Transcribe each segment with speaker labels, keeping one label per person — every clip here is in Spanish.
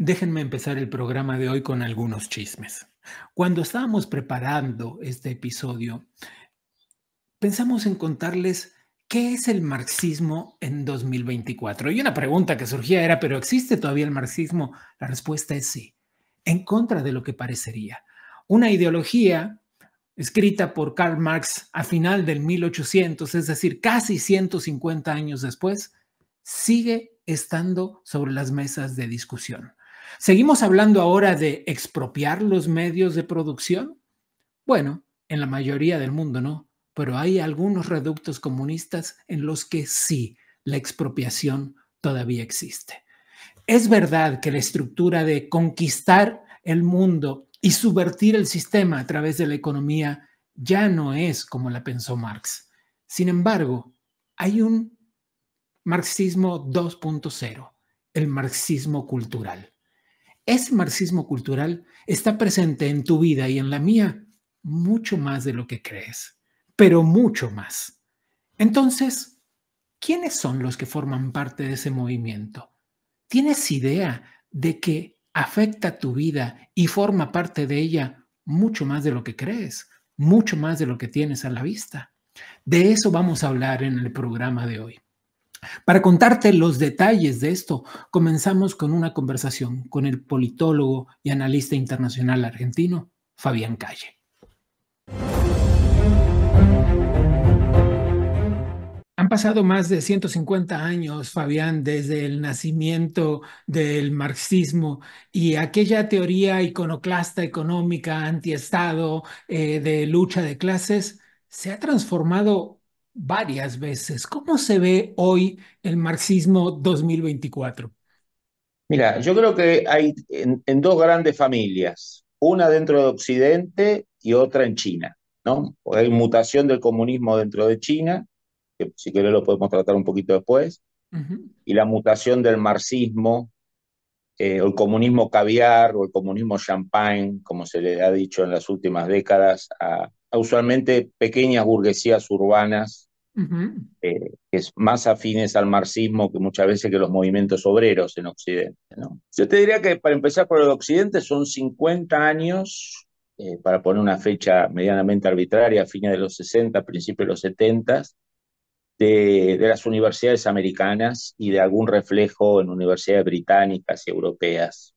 Speaker 1: Déjenme empezar el programa de hoy con algunos chismes. Cuando estábamos preparando este episodio, pensamos en contarles qué es el marxismo en 2024. Y una pregunta que surgía era, ¿pero existe todavía el marxismo? La respuesta es sí, en contra de lo que parecería. Una ideología escrita por Karl Marx a final del 1800, es decir, casi 150 años después, sigue estando sobre las mesas de discusión. ¿Seguimos hablando ahora de expropiar los medios de producción? Bueno, en la mayoría del mundo no, pero hay algunos reductos comunistas en los que sí, la expropiación todavía existe. Es verdad que la estructura de conquistar el mundo y subvertir el sistema a través de la economía ya no es como la pensó Marx. Sin embargo, hay un marxismo 2.0, el marxismo cultural. Ese marxismo cultural está presente en tu vida y en la mía mucho más de lo que crees, pero mucho más. Entonces, ¿quiénes son los que forman parte de ese movimiento? ¿Tienes idea de que afecta tu vida y forma parte de ella mucho más de lo que crees, mucho más de lo que tienes a la vista? De eso vamos a hablar en el programa de hoy. Para contarte los detalles de esto, comenzamos con una conversación con el politólogo y analista internacional argentino, Fabián Calle. Han pasado más de 150 años, Fabián, desde el nacimiento del marxismo y aquella teoría iconoclasta económica, antiestado, de lucha de clases, se ha transformado varias veces. ¿Cómo se ve hoy el marxismo 2024?
Speaker 2: Mira, yo creo que hay en dos grandes familias, una dentro de Occidente y otra en China, ¿no? Porque hay mutación del comunismo dentro de China, que si querés lo podemos tratar un poquito después,
Speaker 1: Ujú.
Speaker 2: y la mutación del marxismo, o el comunismo caviar, o el comunismo champagne, como se le ha dicho en las últimas décadas, a usualmente pequeñas burguesías urbanas
Speaker 1: Ujú.
Speaker 2: que es más afines al marxismo que muchas veces que los movimientos obreros en Occidente, ¿no? Yo te diría que para empezar por el Occidente son 50 años, para poner una fecha medianamente arbitraria, a fines de los 60, principios de los 70, de las universidades americanas y de algún reflejo en universidades británicas y europeas.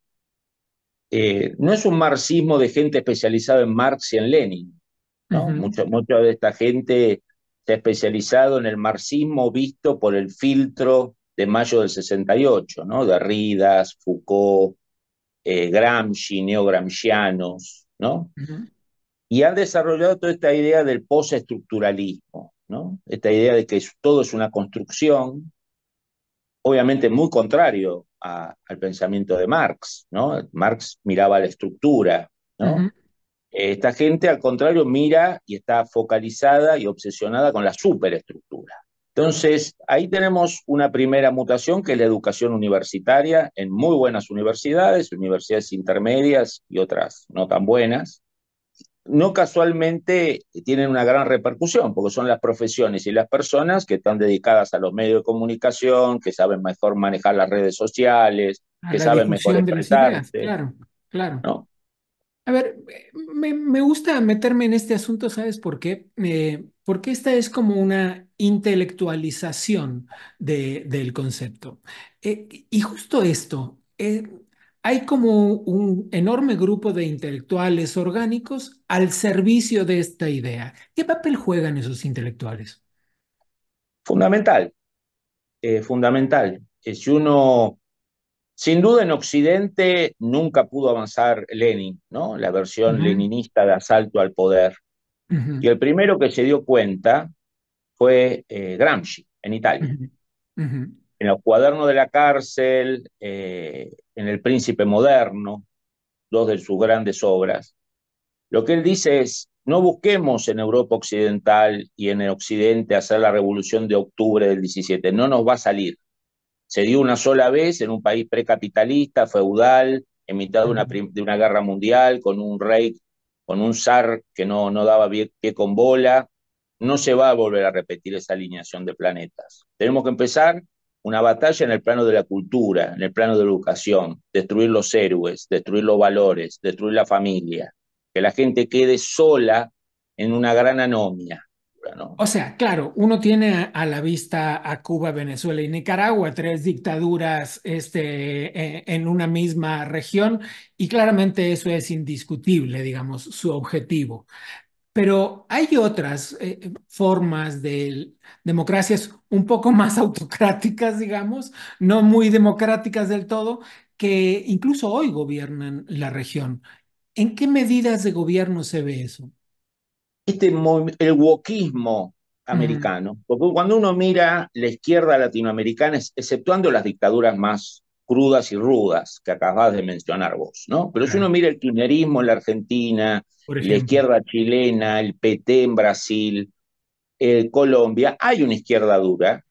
Speaker 2: No es un marxismo de gente especializada en Marx y en Lenin, ¿no?
Speaker 1: Ujú.
Speaker 2: Mucha de esta gente se ha especializado en el marxismo visto por el filtro de mayo del 68, ¿no? Derrida, Foucault, Gramsci, neogramscianos, ¿no?
Speaker 1: Ujú.
Speaker 2: Y han desarrollado toda esta idea del postestructuralismo, ¿no? Esta idea de que todo es una construcción, obviamente muy contrario al pensamiento de Marx, ¿no? Marx miraba la estructura, ¿no?
Speaker 1: Ujú.
Speaker 2: Esta gente, al contrario, mira y está focalizada y obsesionada con la superestructura. Entonces, ahí tenemos una primera mutación que es la educación universitaria en muy buenas universidades, universidades intermedias y otras no tan buenas. No casualmente tienen una gran repercusión, porque son las profesiones y las personas que están dedicadas a los medios de comunicación, que saben mejor manejar las redes sociales,
Speaker 1: A
Speaker 2: que
Speaker 1: la
Speaker 2: saben mejor
Speaker 1: difusión de las ideas,
Speaker 2: expresarse,
Speaker 1: claro, claro.
Speaker 2: ¿no?
Speaker 1: A ver, me gusta meterme en este asunto, ¿sabes por qué? Porque esta es como una intelectualización del concepto. Y justo esto, hay como un enorme grupo de intelectuales orgánicos al servicio de esta idea. ¿Qué papel juegan esos intelectuales?
Speaker 2: Fundamental, fundamental. Si uno, sin duda en Occidente nunca pudo avanzar Lenin, ¿no? La versión
Speaker 1: Ujú.
Speaker 2: leninista de asalto al poder. Y
Speaker 1: Ujú.
Speaker 2: el primero que se dio cuenta fue Gramsci, en Italia.
Speaker 1: Ujú. Ujú.
Speaker 2: En los cuadernos de la cárcel, en El Príncipe Moderno, dos de sus grandes obras, lo que él dice es, no busquemos en Europa Occidental y en el Occidente hacer la revolución de octubre del 17, no nos va a salir. Se dio una sola vez en un país precapitalista, feudal, en mitad
Speaker 1: Ujú.
Speaker 2: de una guerra mundial, con un rey, con un zar que no daba pie con bola. No se va a volver a repetir esa alineación de planetas. Tenemos que empezar una batalla en el plano de la cultura, en el plano de la educación, destruir los héroes, destruir los valores, destruir la familia, que la gente quede sola en una gran anomia, ¿no?
Speaker 1: O sea, claro, uno tiene a la vista a Cuba, Venezuela y Nicaragua, tres dictaduras en una misma región, y claramente eso es indiscutible, digamos, su objetivo. Pero hay otras formas de democracias un poco más autocráticas, digamos, no muy democráticas del todo, que incluso hoy gobiernan la región. ¿En qué medidas de gobierno se ve eso?
Speaker 2: El wokismo
Speaker 1: Ujú,
Speaker 2: americano, porque cuando uno mira la izquierda latinoamericana, exceptuando las dictaduras más crudas y rudas que acabas de mencionar vos, ¿no? Pero si uno
Speaker 1: claro,
Speaker 2: mira el kirchnerismo en la Argentina,
Speaker 1: por
Speaker 2: la
Speaker 1: ejemplo.
Speaker 2: izquierda chilena, el PT en Brasil, Colombia, hay una izquierda dura,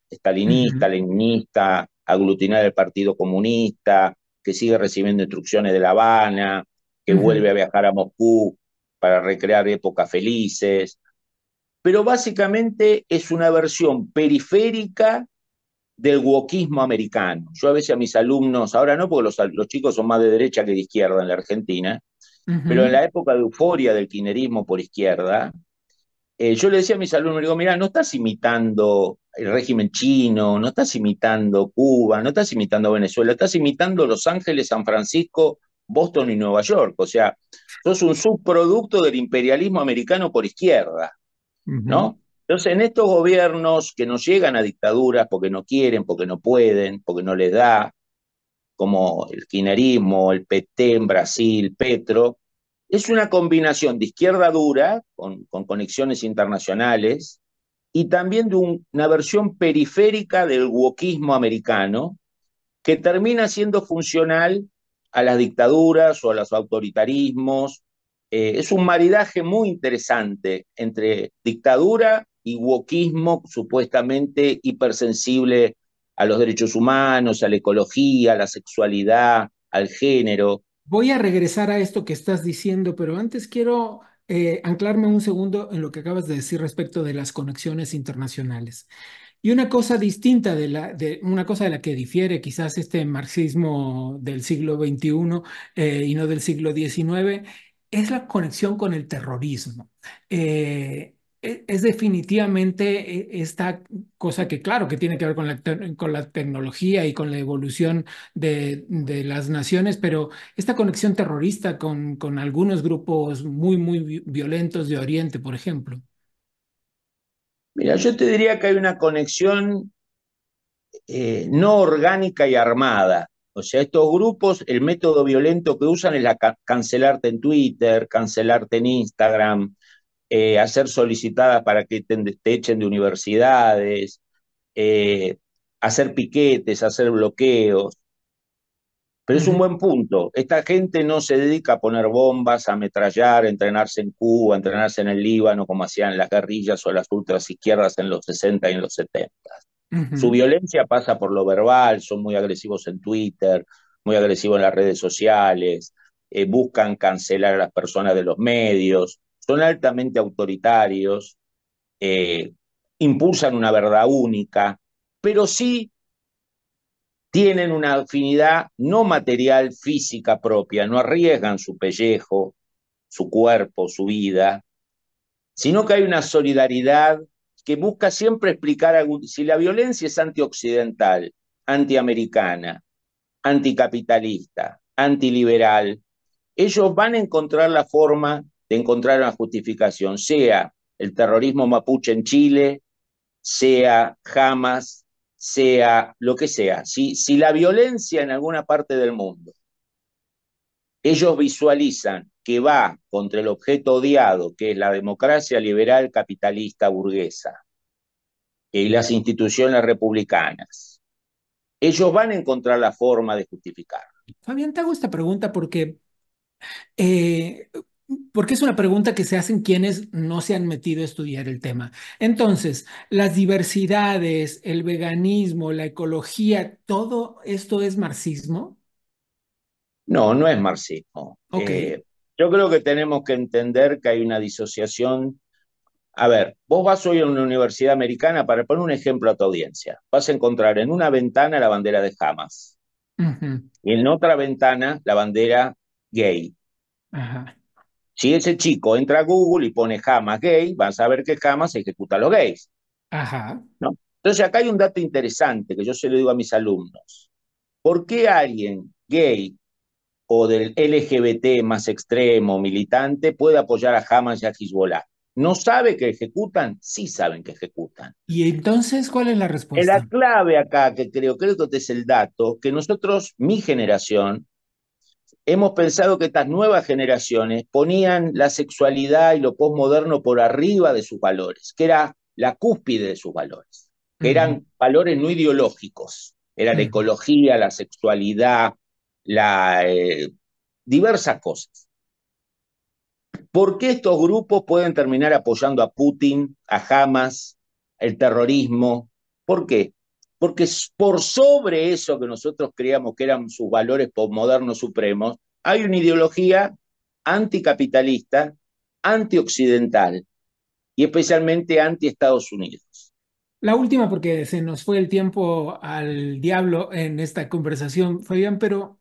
Speaker 1: Ujú,
Speaker 2: estalinista, leninista, aglutinada del Partido Comunista, que sigue recibiendo instrucciones de La Habana, que
Speaker 1: ujú.
Speaker 2: vuelve a viajar a Moscú para recrear épocas felices, pero básicamente es una versión periférica del wokismo americano. Yo a veces a mis alumnos, ahora no porque los chicos son más de derecha que de izquierda en la Argentina, pero en
Speaker 1: Ujú,
Speaker 2: la época de euforia del kirchnerismo por izquierda, yo le decía a mis alumnos, digo, mira, no estás imitando el régimen chino, no estás imitando Cuba, no estás imitando Venezuela, estás imitando Los Ángeles, San Francisco, Boston y Nueva York. O sea, sos un subproducto del imperialismo americano por izquierda,
Speaker 1: ujú.
Speaker 2: ¿no? Entonces, en estos gobiernos que no llegan a dictaduras porque no quieren, porque no pueden, porque no les da, como el kirchnerismo, el PT en Brasil, Petro, es una combinación de izquierda dura, con conexiones internacionales, y también de una versión periférica del wokismo americano, que termina siendo funcional a las dictaduras o a los autoritarismos. Es un maridaje muy interesante entre dictadura y wokismo supuestamente hipersensible a los derechos humanos, a la ecología, a la sexualidad, al género.
Speaker 1: Voy a regresar a esto que estás diciendo, pero antes quiero anclarme un segundo en lo que acabas de decir respecto de las conexiones internacionales. Y una cosa distinta una cosa de la que difiere quizás este marxismo del siglo XXI y no del siglo XIX, es la conexión con el terrorismo. Es definitivamente esta cosa que, claro, que tiene que ver con con la tecnología y con la evolución de las naciones, pero esta conexión terrorista con algunos grupos muy violentos de Oriente, por ejemplo.
Speaker 2: Mira, yo te diría que hay una conexión no orgánica y armada. O sea, estos grupos, el método violento que usan es cancelarte en Twitter, cancelarte en Instagram, hacer solicitadas para que te echen de universidades, eh, hacer piquetes, hacer bloqueos. Pero es un
Speaker 1: Ujú.
Speaker 2: buen punto. Esta gente no se dedica a poner bombas, a ametrallar, a entrenarse en Cuba, a entrenarse en el Líbano, como hacían las guerrillas o las ultras izquierdas en los 60 y en los 70. Su
Speaker 1: Ujú.
Speaker 2: violencia pasa por lo verbal, son muy agresivos en Twitter, muy agresivos en las redes sociales, buscan cancelar a las personas de los medios, son altamente autoritarios, eh, impulsan una verdad única, pero sí tienen una afinidad no material, física propia, no arriesgan su pellejo, su cuerpo, su vida, sino que hay una solidaridad que busca siempre explicar si la violencia es antioccidental, antiamericana, anticapitalista, antiliberal, ellos van a encontrar la forma de encontrar una justificación, sea el terrorismo mapuche en Chile, sea Hamas, sea lo que sea. Si la violencia en alguna parte del mundo ellos visualizan que va contra el objeto odiado, que es la democracia liberal capitalista burguesa y las instituciones republicanas, ellos van a encontrar la forma de justificar.
Speaker 1: Fabián, te hago esta pregunta eh, porque es una pregunta que se hacen quienes no se han metido a estudiar el tema. Entonces, las diversidades, el veganismo, la ecología, ¿todo esto es marxismo?
Speaker 2: No, no es marxismo.
Speaker 1: Ok.
Speaker 2: Yo creo que tenemos que entender que hay una disociación. A ver, vos vas hoy a una universidad americana, para poner un ejemplo a tu audiencia, vas a encontrar en una ventana la bandera de Hamas
Speaker 1: Ujú.
Speaker 2: y en otra ventana la bandera gay.
Speaker 1: Ajá,
Speaker 2: Si ese chico entra a Google y pone Hamas gay, vas a ver que Hamas ejecuta a los gays,
Speaker 1: ajá.
Speaker 2: ¿no? Entonces acá hay un dato interesante que yo se lo digo a mis alumnos. ¿Por qué alguien gay o del LGBT más extremo, militante, puede apoyar a Hamas y a Hezbollah? ¿No sabe que ejecutan? Sí saben que ejecutan.
Speaker 1: Y entonces, ¿cuál es la
Speaker 2: La
Speaker 1: respuesta?
Speaker 2: clave acá, que creo que este es el dato, que nosotros, mi generación, hemos pensado que estas nuevas generaciones ponían la sexualidad y lo posmoderno por arriba de sus valores, que era la cúspide de sus valores, que
Speaker 1: Ujú,
Speaker 2: eran valores no ideológicos, era la
Speaker 1: ujú.
Speaker 2: ecología, la sexualidad, la, diversas cosas. ¿Por qué estos grupos pueden terminar apoyando a Putin, a Hamas, el terrorismo? ¿Por qué? Porque por sobre eso que nosotros creíamos que eran sus valores postmodernos supremos, hay una ideología anticapitalista, antioccidental y especialmente anti-Estados Unidos.
Speaker 1: La última, porque se nos fue el tiempo al diablo en esta conversación, Fabián, pero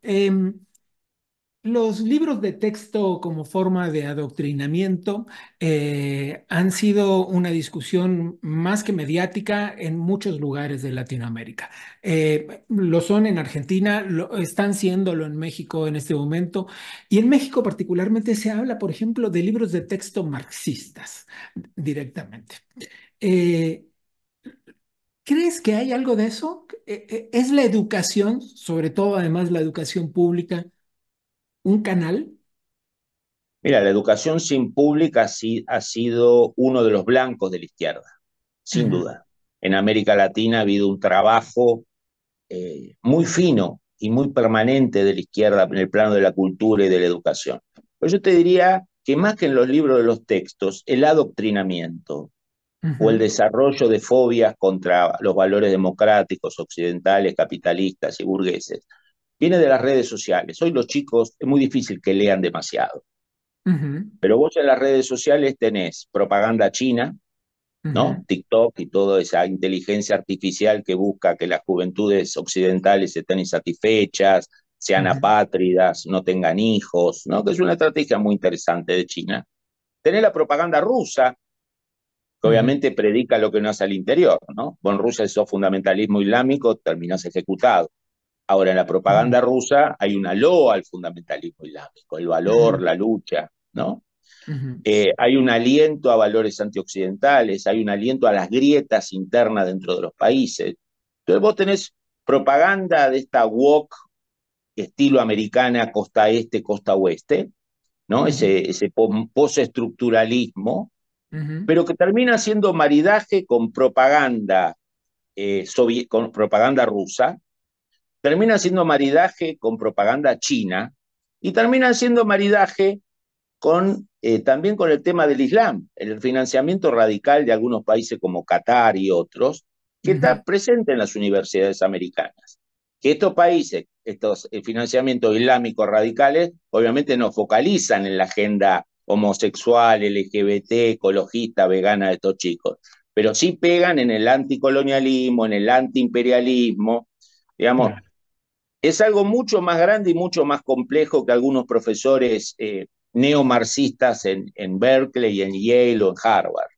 Speaker 1: los libros de texto como forma de adoctrinamiento han sido una discusión más que mediática en muchos lugares de Latinoamérica. Lo son en Argentina, lo están siéndolo en México en este momento, y en México particularmente se habla, por ejemplo, de libros de texto marxistas directamente. Eh, ¿Crees que hay algo de eso? ¿Es la educación, sobre todo además la educación pública, un canal?
Speaker 2: Mira, la educación sin pública ha sido uno de los blancos de la izquierda, sin
Speaker 1: Ujú,
Speaker 2: duda. En América Latina ha habido un trabajo muy fino y muy permanente de la izquierda en el plano de la cultura y de la educación. Pero yo te diría que más que en los libros de los textos, el adoctrinamiento o el
Speaker 1: ujú.
Speaker 2: desarrollo de fobias contra los valores democráticos, occidentales, capitalistas y burgueses, viene de las redes sociales. Hoy los chicos es muy difícil que lean demasiado,
Speaker 1: Ujú,
Speaker 2: pero vos en las redes sociales tenés propaganda china, ¿no?
Speaker 1: ujú,
Speaker 2: TikTok y toda esa inteligencia artificial que busca que las juventudes occidentales estén insatisfechas, sean
Speaker 1: ujú,
Speaker 2: apátridas, no tengan hijos, ¿no? Que es una estrategia muy interesante de China. Tenés la propaganda rusa, que
Speaker 1: ujú,
Speaker 2: obviamente predica lo que no hace al interior, ¿no? Vos en Rusia sos fundamentalismo islámico, terminás ejecutado. Ahora, en la
Speaker 1: ujú,
Speaker 2: propaganda rusa hay una loa al fundamentalismo islámico, el valor,
Speaker 1: ujú,
Speaker 2: la lucha, ¿no?
Speaker 1: ujú,
Speaker 2: Hay un aliento a valores antioccidentales, hay un aliento a las grietas internas dentro de los países. Entonces vos tenés propaganda de esta woke estilo americana, costa este, costa oeste, ¿no?
Speaker 1: ujú,
Speaker 2: Ese postestructuralismo,
Speaker 1: ujú,
Speaker 2: pero que termina siendo maridaje con propaganda, con propaganda rusa, termina siendo maridaje con propaganda china y termina siendo maridaje también con el tema del Islam, el financiamiento radical de algunos países como Qatar y otros, que
Speaker 1: ujú.
Speaker 2: está presente en las universidades americanas. Que estos países, estos financiamientos islámicos radicales, obviamente no focalizan en la agenda homosexual, LGBT, ecologista, vegana de estos chicos, pero sí pegan en el anticolonialismo, en el antiimperialismo, digamos,
Speaker 1: Claro.
Speaker 2: es algo mucho más grande y mucho más complejo que algunos profesores neomarxistas en Berkeley, en Yale o en Harvard.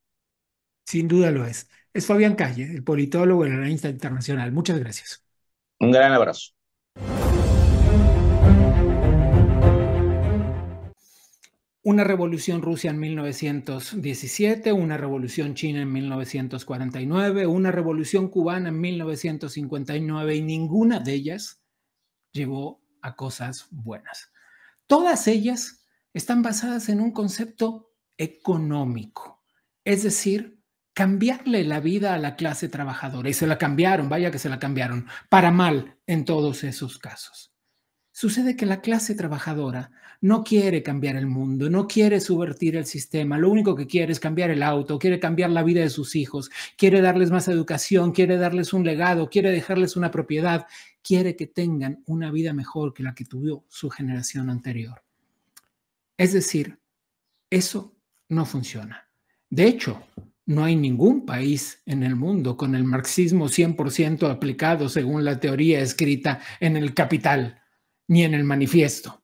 Speaker 1: Sin duda lo es. Es Fabián Calle, el politólogo, el analista internacional. Muchas gracias.
Speaker 2: Un gran abrazo.
Speaker 1: Una revolución rusa en 1917, una revolución china en 1949, una revolución cubana en 1959 y ninguna de ellas llevó a cosas buenas. Todas ellas están basadas en un concepto económico, es decir, cambiarle la vida a la clase trabajadora. Y se la cambiaron, vaya que se la cambiaron, para mal en todos esos casos. Sucede que la clase trabajadora no quiere cambiar el mundo, no quiere subvertir el sistema, lo único que quiere es cambiar el auto, quiere cambiar la vida de sus hijos, quiere darles más educación, quiere darles un legado, quiere dejarles una propiedad, quiere que tengan una vida mejor que la que tuvo su generación anterior. Es decir, eso no funciona. De hecho, no hay ningún país en el mundo con el marxismo 100% aplicado según la teoría escrita en el Capital ni en el Manifiesto.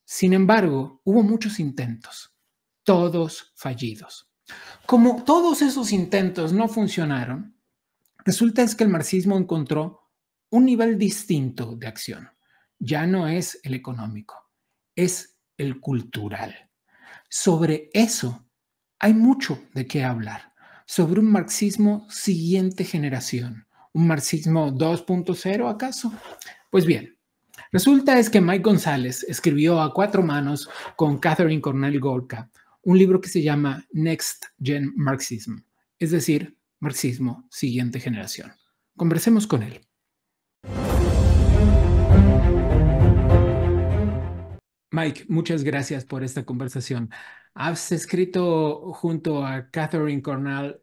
Speaker 1: Sin embargo, hubo muchos intentos, todos fallidos. Como todos esos intentos no funcionaron, resulta es que el marxismo encontró un nivel distinto de acción. Ya no es el económico, es el cultural. Sobre eso hay mucho de qué hablar, sobre un marxismo siguiente generación, un marxismo 2.0 acaso. Pues bien, resulta es que Mike González escribió a cuatro manos con Catherine Cornell Gorka un libro que se llama Next Gen Marxism, es decir, marxismo siguiente generación. Conversemos con él. Mike, muchas gracias por esta conversación. Has escrito junto a Catherine Cornell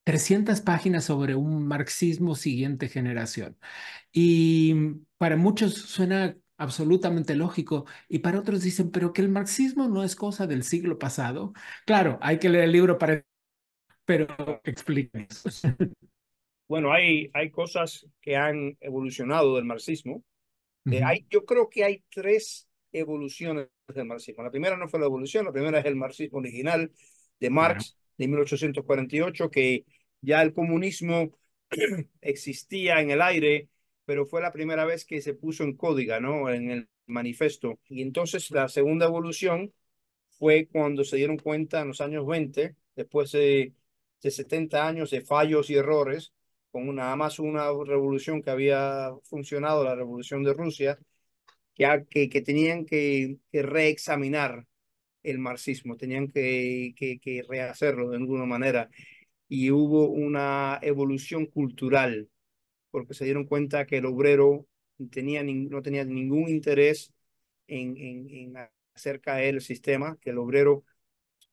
Speaker 1: 300 páginas sobre un marxismo siguiente generación. Y para muchos suena absolutamente lógico y para otros dicen, pero que el marxismo no es cosa del siglo pasado. Claro, hay que leer el libro para, pero explíquenos.
Speaker 3: Bueno, hay cosas que han evolucionado del marxismo.
Speaker 1: Ujú.
Speaker 3: Yo creo que hay tres evoluciones del marxismo. La primera no fue la evolución, la primera es el marxismo original de
Speaker 1: Claro.
Speaker 3: Marx de 1848, que ya el comunismo existía en el aire, pero fue la primera vez que se puso en código, ¿no? En el manifiesto. Y entonces la segunda evolución fue cuando se dieron cuenta en los años 20, después de 70 años de fallos y errores, con nada más una revolución que había funcionado, la revolución de Rusia, que tenían que reexaminar el marxismo, tenían que rehacerlo de alguna manera. Y hubo una evolución cultural, porque se dieron cuenta que el obrero no tenía ningún interés en hacer caer el sistema, que el obrero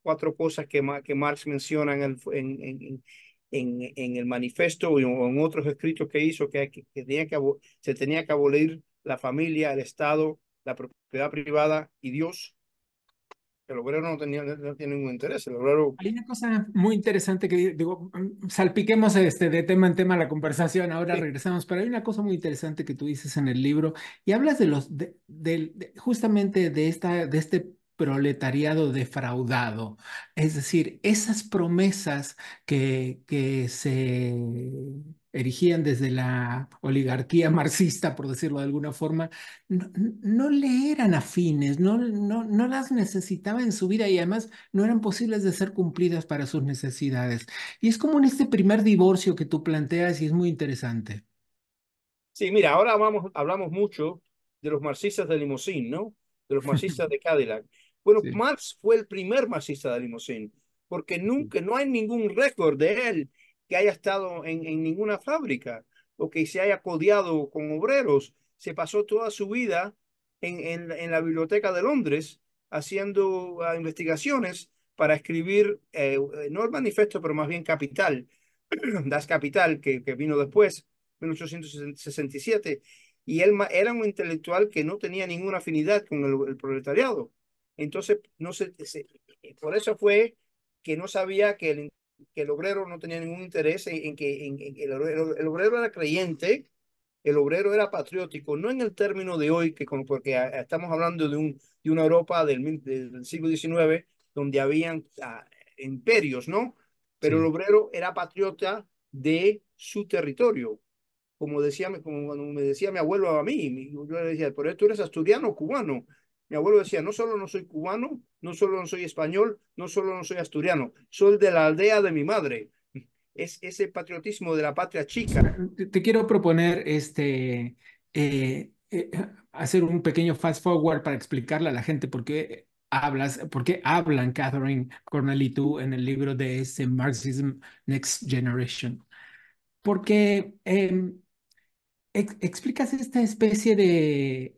Speaker 3: cuatro cosas que Marx menciona en el manifiesto o en otros escritos que hizo, se tenía que abolir la familia, el Estado, la propiedad privada y Dios. El obrero no tiene ningún interés. El obrero,
Speaker 1: Hay una cosa muy interesante que digo, salpiquemos de tema en tema la conversación, ahora
Speaker 3: sí,
Speaker 1: regresamos, pero hay una cosa muy interesante que tú dices en el libro y hablas de justamente de este proletariado defraudado, es decir, esas promesas que se erigían desde la oligarquía marxista, por decirlo de alguna forma, no le eran afines, no las necesitaba en su vida y además no eran posibles de ser cumplidas para sus necesidades. Y es como en este primer divorcio que tú planteas y es muy interesante.
Speaker 3: sí, mira, hablamos mucho de los marxistas de Limousin, ¿no? De los marxistas de Cadillac. Bueno,
Speaker 1: Sí,
Speaker 3: Marx fue el primer marxista de Limousin, porque no hay ningún récord de él que haya estado en ninguna fábrica o que se haya codeado con obreros. Se pasó toda su vida en la biblioteca de Londres haciendo investigaciones para escribir, no el manifiesto, pero más bien Capital, Das Capital, que vino después 1867, y él era un intelectual que no tenía ninguna afinidad con el proletariado. Entonces, no por eso fue que no sabía que el obrero no tenía ningún interés en que el obrero era creyente, el obrero era patriótico, no en el término de hoy, porque estamos hablando de una Europa del siglo XIX, donde habían imperios, ¿no? Pero el
Speaker 1: sí.
Speaker 3: obrero era patriota de su territorio, como cuando me decía mi abuelo a mí, yo le decía, pero tú eres asturiano o cubano. Mi abuelo decía, no solo no soy cubano, no solo no soy español, no solo no soy asturiano, soy de la aldea de mi madre. Es ese patriotismo de la patria chica.
Speaker 1: Te quiero proponer hacer un pequeño fast forward para explicarle a la gente por qué hablan Catherine Cornell y tú en el libro de ese Marxism Next Generation. Porque explicas esta especie de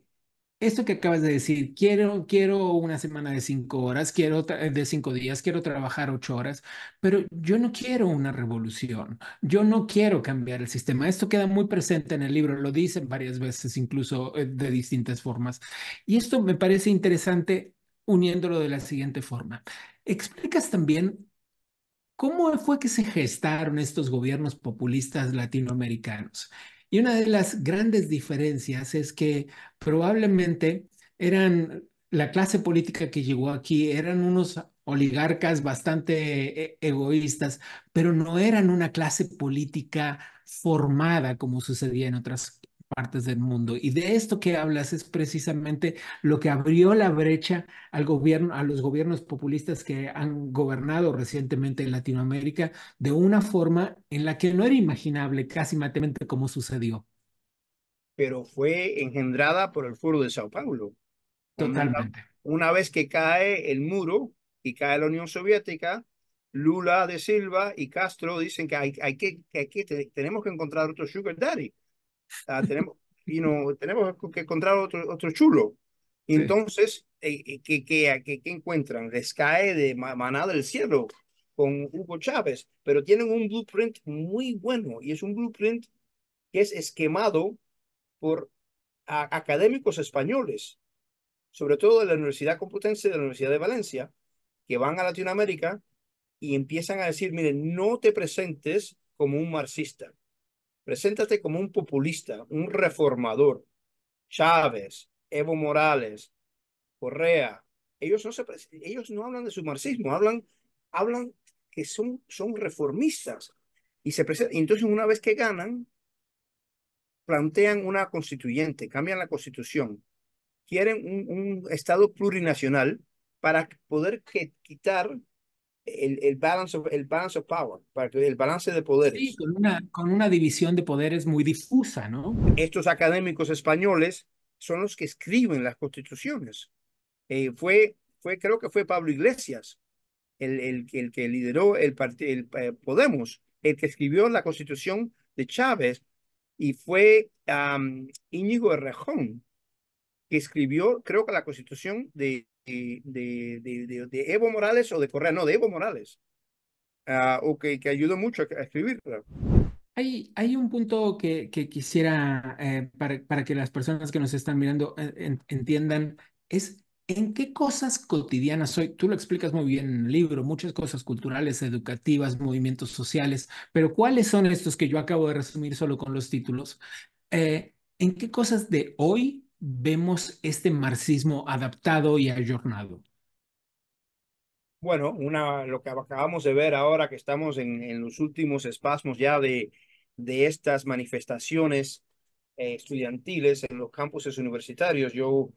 Speaker 1: esto que acabas de decir, quiero una semana de 5 horas, de 5 días, quiero trabajar 8 horas, pero yo no quiero una revolución, yo no quiero cambiar el sistema. Esto queda muy presente en el libro, lo dicen varias veces, incluso de distintas formas. Y esto me parece interesante uniéndolo de la siguiente forma. Explicas también ¿Cómo fue que se gestaron estos gobiernos populistas latinoamericanos? Y una de las grandes diferencias es que probablemente eran la clase política que llegó aquí, eran unos oligarcas bastante egoístas, pero no eran una clase política formada como sucedía en otras partes del mundo. Y de esto que hablas es precisamente lo que abrió la brecha al gobierno, a los gobiernos populistas que han gobernado recientemente en Latinoamérica de una forma en la que no era imaginable casi matemáticamente como sucedió.
Speaker 3: Pero fue engendrada por el Foro de Sao Paulo. Una,
Speaker 1: Totalmente.
Speaker 3: una vez que cae el muro y cae la Unión Soviética, Lula de Silva y Castro dicen que tenemos que encontrar otro sugar daddy. Tenemos, tenemos que encontrar otro chulo. Y
Speaker 1: Sí.
Speaker 3: entonces, ¿qué encuentran? Les cae de maná del cielo con Hugo Chávez, pero tienen un blueprint muy bueno y es un blueprint que es esquemado por académicos españoles, sobre todo de la Universidad Complutense de la Universidad de Valencia, que van a Latinoamérica y empiezan a decir, miren, no te presentes como un marxista, preséntate como un populista, un reformador. Chávez, Evo Morales, Correa, ellos no hablan de su marxismo, hablan que son reformistas. Y se presentan, y entonces una vez que ganan, plantean una constituyente, cambian la constitución, quieren un Estado plurinacional para poder quitar el balance of power, para que el balance de
Speaker 1: Sí,
Speaker 3: poderes.
Speaker 1: con una división de poderes muy difusa, ¿no?
Speaker 3: Estos académicos españoles son los que escriben las constituciones. Creo que fue Pablo Iglesias, el que lideró Podemos, el que escribió la constitución de Chávez, y fue Íñigo Errejón, que escribió, creo que la constitución de Evo Morales o de Correa, no, de Evo Morales, o que ayudó mucho a escribirla.
Speaker 1: Hay un punto que quisiera, para que las personas que nos están mirando entiendan, es en qué cosas cotidianas hoy, tú lo explicas muy bien en el libro, muchas cosas culturales, educativas, movimientos sociales, pero ¿cuáles son estos que yo acabo de resumir solo con los títulos? ¿En qué cosas de hoy vemos este marxismo adaptado y ayornado?
Speaker 3: Bueno, lo que acabamos de ver ahora que estamos en los últimos espasmos ya de estas manifestaciones estudiantiles en los campuses universitarios. Yo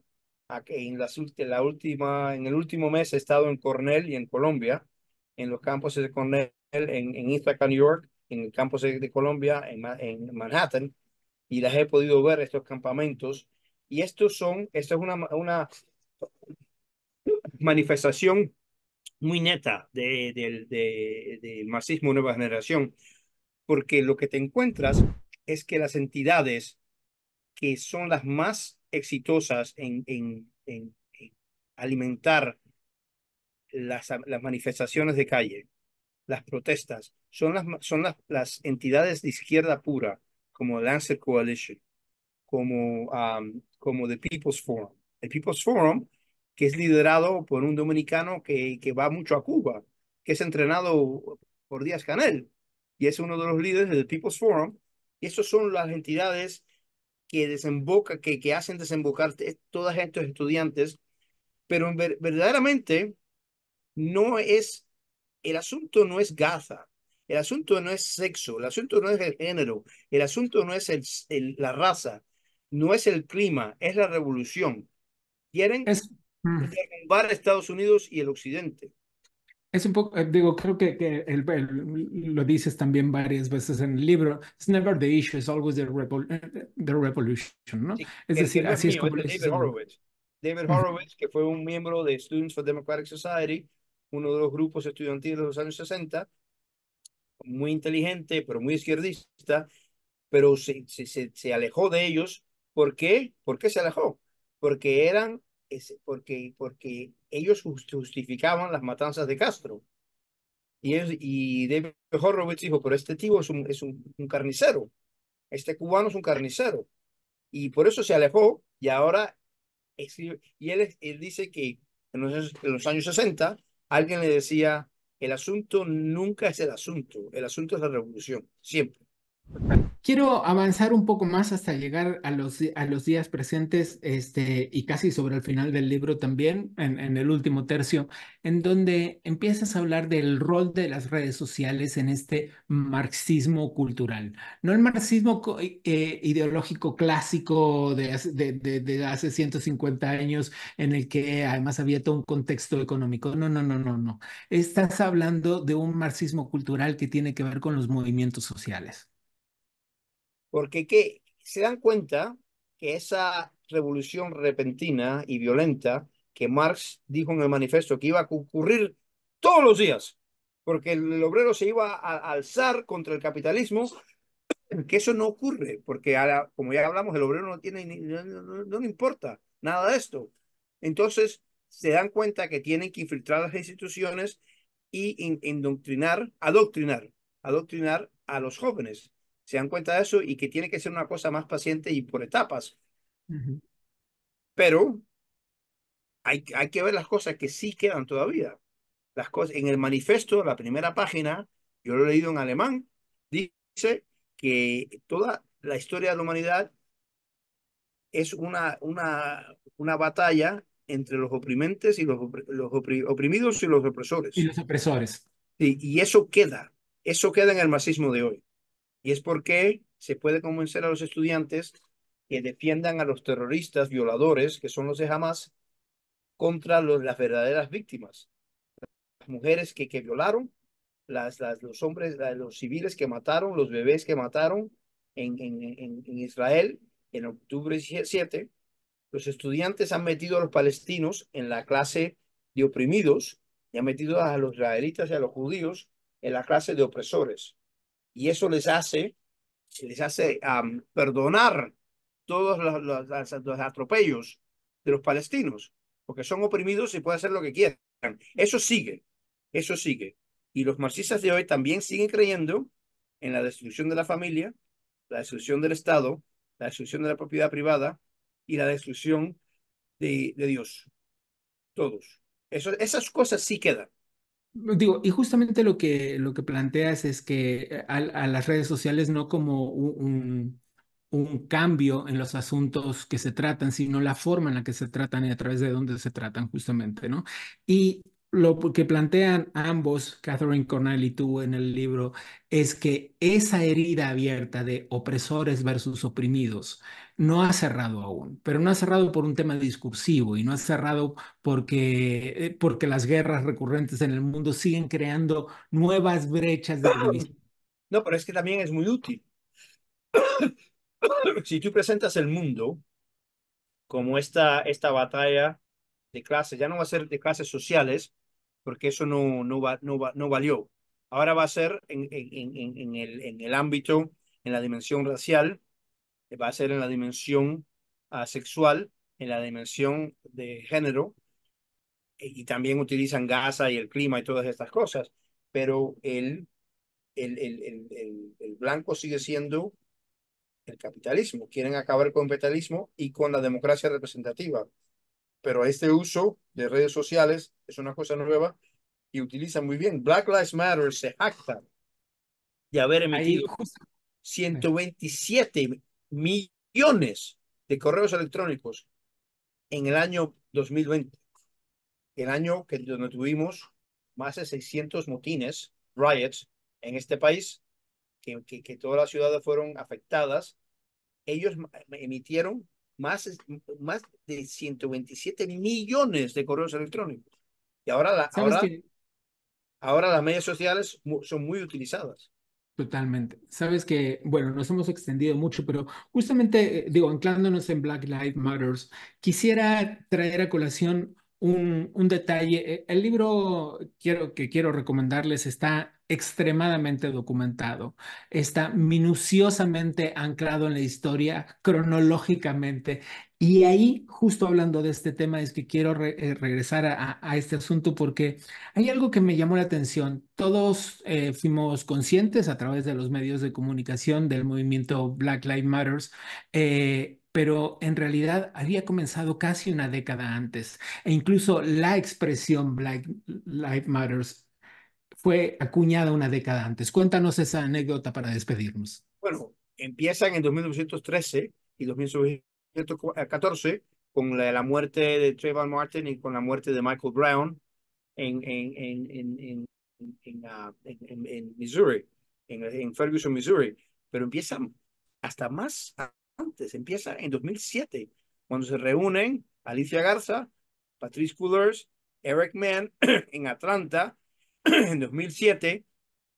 Speaker 3: en el último mes he estado en Cornell y en Colombia, en los campuses de Cornell, en Ithaca, New York, en el campus de Colombia, en Manhattan, y las he podido ver estos campamentos. Y esto es una manifestación muy neta del marxismo nueva generación, porque lo que te encuentras es que las entidades que son las más exitosas en alimentar las manifestaciones de calle, las protestas, son las entidades de izquierda pura, como Lancet Coalition, como The People's Forum. El People's Forum, que es liderado por un dominicano que va mucho a Cuba, que es entrenado por Díaz Canel, y es uno de los líderes del People's Forum. Y esas son las entidades que hacen desembocar todos estos estudiantes, pero verdaderamente no es, el asunto no es Gaza, el asunto no es sexo, el asunto no es el género, el asunto no es la raza, no es el clima, es la revolución. Quieren
Speaker 1: Es, mm,
Speaker 3: derrumbar a Estados Unidos y el occidente.
Speaker 1: Es un poco, digo, creo que lo dices también varias veces en el libro. It's never the issue, it's always the revolution, ¿no?
Speaker 3: Sí,
Speaker 1: Es
Speaker 3: el que
Speaker 1: decir,
Speaker 3: no es
Speaker 1: así es
Speaker 3: mío, es
Speaker 1: como
Speaker 3: de
Speaker 1: le
Speaker 3: David
Speaker 1: sucede.
Speaker 3: Horowitz. David
Speaker 1: Ujú.
Speaker 3: Horowitz, que fue un miembro de Students for Democratic Society, uno de los grupos estudiantiles de los años 60, muy inteligente, pero muy izquierdista, pero se alejó de ellos. ¿Por qué? ¿Por qué se alejó? Porque porque ellos justificaban las matanzas de Castro. Y David Horowitz dijo, pero este tío es un carnicero, este cubano es un carnicero. Y por eso se alejó y ahora y él dice que en los años 60 alguien le decía, El asunto nunca es el asunto es la revolución, siempre.
Speaker 1: Quiero avanzar un poco más hasta llegar a los días presentes, y casi sobre el final del libro también, en el último tercio, en donde empiezas a hablar del rol de las redes sociales en este marxismo cultural. No el marxismo ideológico clásico de hace 150 años, en el que además había todo un contexto económico. No, no, no, no, no. Estás hablando de un marxismo cultural que tiene que ver con los movimientos sociales.
Speaker 3: Porque ¿qué? Se dan cuenta que esa revolución repentina y violenta que Marx dijo en el manifiesto que iba a ocurrir todos los días, porque el obrero se iba a alzar contra el capitalismo, que eso no ocurre, porque ahora, como ya hablamos, el obrero no tiene no le importa nada de esto. Entonces, se dan cuenta que tienen que infiltrar las instituciones y adoctrinar a los jóvenes. Se dan cuenta de eso y que tiene que ser una cosa más paciente y por etapas.
Speaker 1: Ujú.
Speaker 3: Pero hay que ver las cosas que sí quedan todavía. Las cosas, en el manifiesto, la primera página, yo lo he leído en alemán, dice que toda la historia de la humanidad es una batalla entre los oprimentes y oprimidos y los
Speaker 1: Y
Speaker 3: opresores.
Speaker 1: los opresores.
Speaker 3: Y eso queda en el marxismo de hoy. Y es porque se puede convencer a los estudiantes que defiendan a los terroristas violadores, que son los de Hamas, contra las verdaderas víctimas. Las mujeres que violaron, los hombres, los civiles que mataron, los bebés que mataron en Israel en octubre 7. Los estudiantes han metido a los palestinos en la clase de oprimidos y han metido a los israelitas y a los judíos en la clase de opresores. Y eso les hace perdonar todos los atropellos de los palestinos, porque son oprimidos y pueden hacer lo que quieran. Eso sigue, eso sigue. Y los marxistas de hoy también siguen creyendo en la destrucción de la familia, la destrucción del Estado, la destrucción de la propiedad privada y la destrucción de Dios. Todos. Esas cosas sí quedan.
Speaker 1: Digo, y justamente lo que planteas es que a las redes sociales no como un cambio en los asuntos que se tratan, sino la forma en la que se tratan y a través de dónde se tratan justamente, ¿no? Y lo que plantean ambos, Catherine Cornell y tú en el libro, es que esa herida abierta de opresores versus oprimidos no ha cerrado aún, pero no ha cerrado por un tema discursivo y no ha cerrado porque las guerras recurrentes en el mundo siguen creando nuevas brechas de división.
Speaker 3: No, pero es que también es muy útil. Si tú presentas el mundo como esta batalla de clases, ya no va a ser de clases sociales, porque eso no valió. Ahora va a ser en el ámbito, en la dimensión racial, va a ser en la dimensión sexual, en la dimensión de género, y también utilizan Gaza y el clima y todas estas cosas, pero el blanco sigue siendo el capitalismo. Quieren acabar con el capitalismo y con la democracia representativa. Pero este uso de redes sociales es una cosa nueva y utilizan muy bien. Black Lives Matter se jacta de haber
Speaker 1: Ahí
Speaker 3: emitido
Speaker 1: justo.
Speaker 3: 127 millones de correos electrónicos en el año 2020, el año donde tuvimos más de 600 motines, riots, en este país, que todas las ciudades fueron afectadas. Ellos emitieron más, más de 127 millones de correos electrónicos. Y
Speaker 1: Sabes que
Speaker 3: ahora las medias sociales son muy utilizadas.
Speaker 1: Totalmente. Sabes que, bueno, nos hemos extendido mucho, pero justamente, digo, anclándonos en Black Lives Matters, quisiera traer a colación un detalle. El libro que quiero recomendarles está extremadamente documentado, está minuciosamente anclado en la historia, cronológicamente. Y ahí, justo hablando de este tema, es que quiero regresar a este asunto porque hay algo que me llamó la atención. Todos fuimos conscientes a través de los medios de comunicación del movimiento Black Lives Matters, pero en realidad había comenzado casi una década antes. E incluso la expresión Black Lives Matters fue acuñada una década antes. Cuéntanos esa anécdota para despedirnos.
Speaker 3: Bueno, empiezan en 2913 y 2914 con la muerte de Trayvon Martin y con la muerte de Michael Brown en Missouri, en Ferguson, Missouri. Pero empieza hasta más antes, empieza en 2007, cuando se reúnen Alicia Garza, Patrice Cullors, Eric Mann en Atlanta en 2007,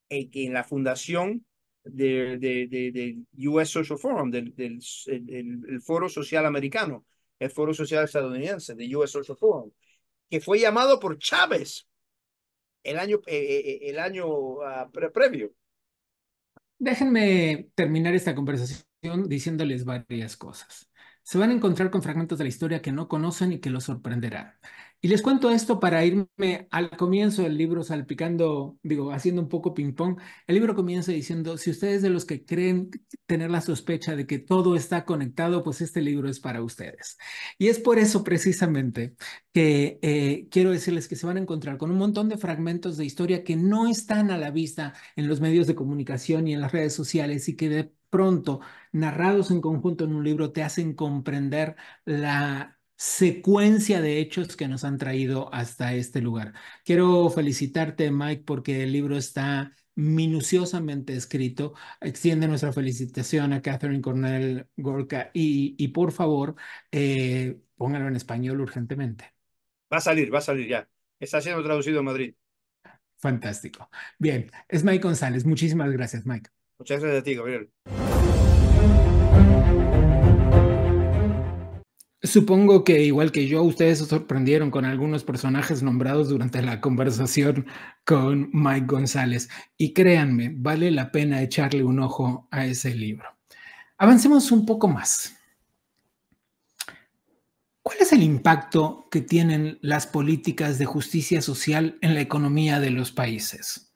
Speaker 3: en la fundación del US Social Forum, el Foro Social Americano, el Foro Social Estadounidense, del US Social Forum, que fue llamado por Chávez el año previo.
Speaker 1: Déjenme terminar esta conversación diciéndoles varias cosas. Se van a encontrar con fragmentos de la historia que no conocen y que los sorprenderán. Y les cuento esto para irme al comienzo del libro salpicando, digo, haciendo un poco ping-pong. El libro comienza diciendo, si ustedes de los que creen tener la sospecha de que todo está conectado, pues este libro es para ustedes. Y es por eso precisamente que quiero decirles que se van a encontrar con un montón de fragmentos de historia que no están a la vista en los medios de comunicación y en las redes sociales y que de pronto, narrados en conjunto en un libro, te hacen comprender la secuencia de hechos que nos han traído hasta este lugar. Quiero felicitarte, Mike, porque el libro está minuciosamente escrito. Extiende nuestra felicitación a Catherine Cornell Gorka y por favor, póngalo en español urgentemente.
Speaker 3: Va a salir ya. Está siendo traducido en Madrid.
Speaker 1: Fantástico. Bien, es Mike González. Muchísimas gracias, Mike.
Speaker 3: Muchas gracias a ti, Gabriel.
Speaker 1: Supongo que igual que yo, ustedes se sorprendieron con algunos personajes nombrados durante la conversación con Mike González. Y créanme, vale la pena echarle un ojo a ese libro. Avancemos un poco más. ¿Cuál es el impacto que tienen las políticas de justicia social en la economía de los países?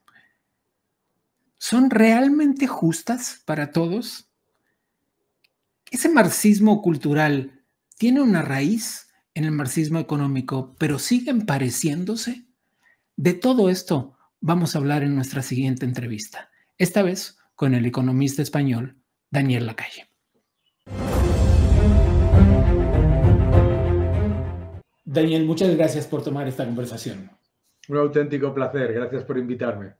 Speaker 1: ¿Son realmente justas para todos? ¿Ese marxismo cultural tiene una raíz en el marxismo económico, pero siguen pareciéndose? De todo esto vamos a hablar en nuestra siguiente entrevista, esta vez con el economista español Daniel Lacalle. Daniel, muchas gracias por tomar esta conversación.
Speaker 4: Un auténtico placer, gracias por invitarme.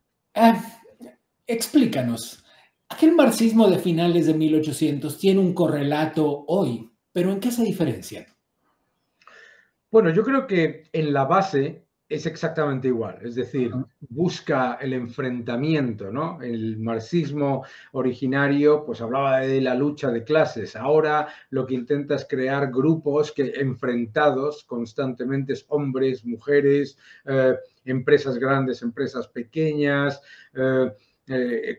Speaker 1: Explícanos, aquel marxismo de finales de 1800 tiene un correlato hoy, pero ¿en qué se diferencian?
Speaker 4: Bueno, yo creo que en la base es exactamente igual, es decir, busca el enfrentamiento, ¿no? El marxismo originario pues hablaba de la lucha de clases, ahora lo que intenta es crear grupos que enfrentados constantemente, hombres, mujeres, empresas grandes, empresas pequeñas,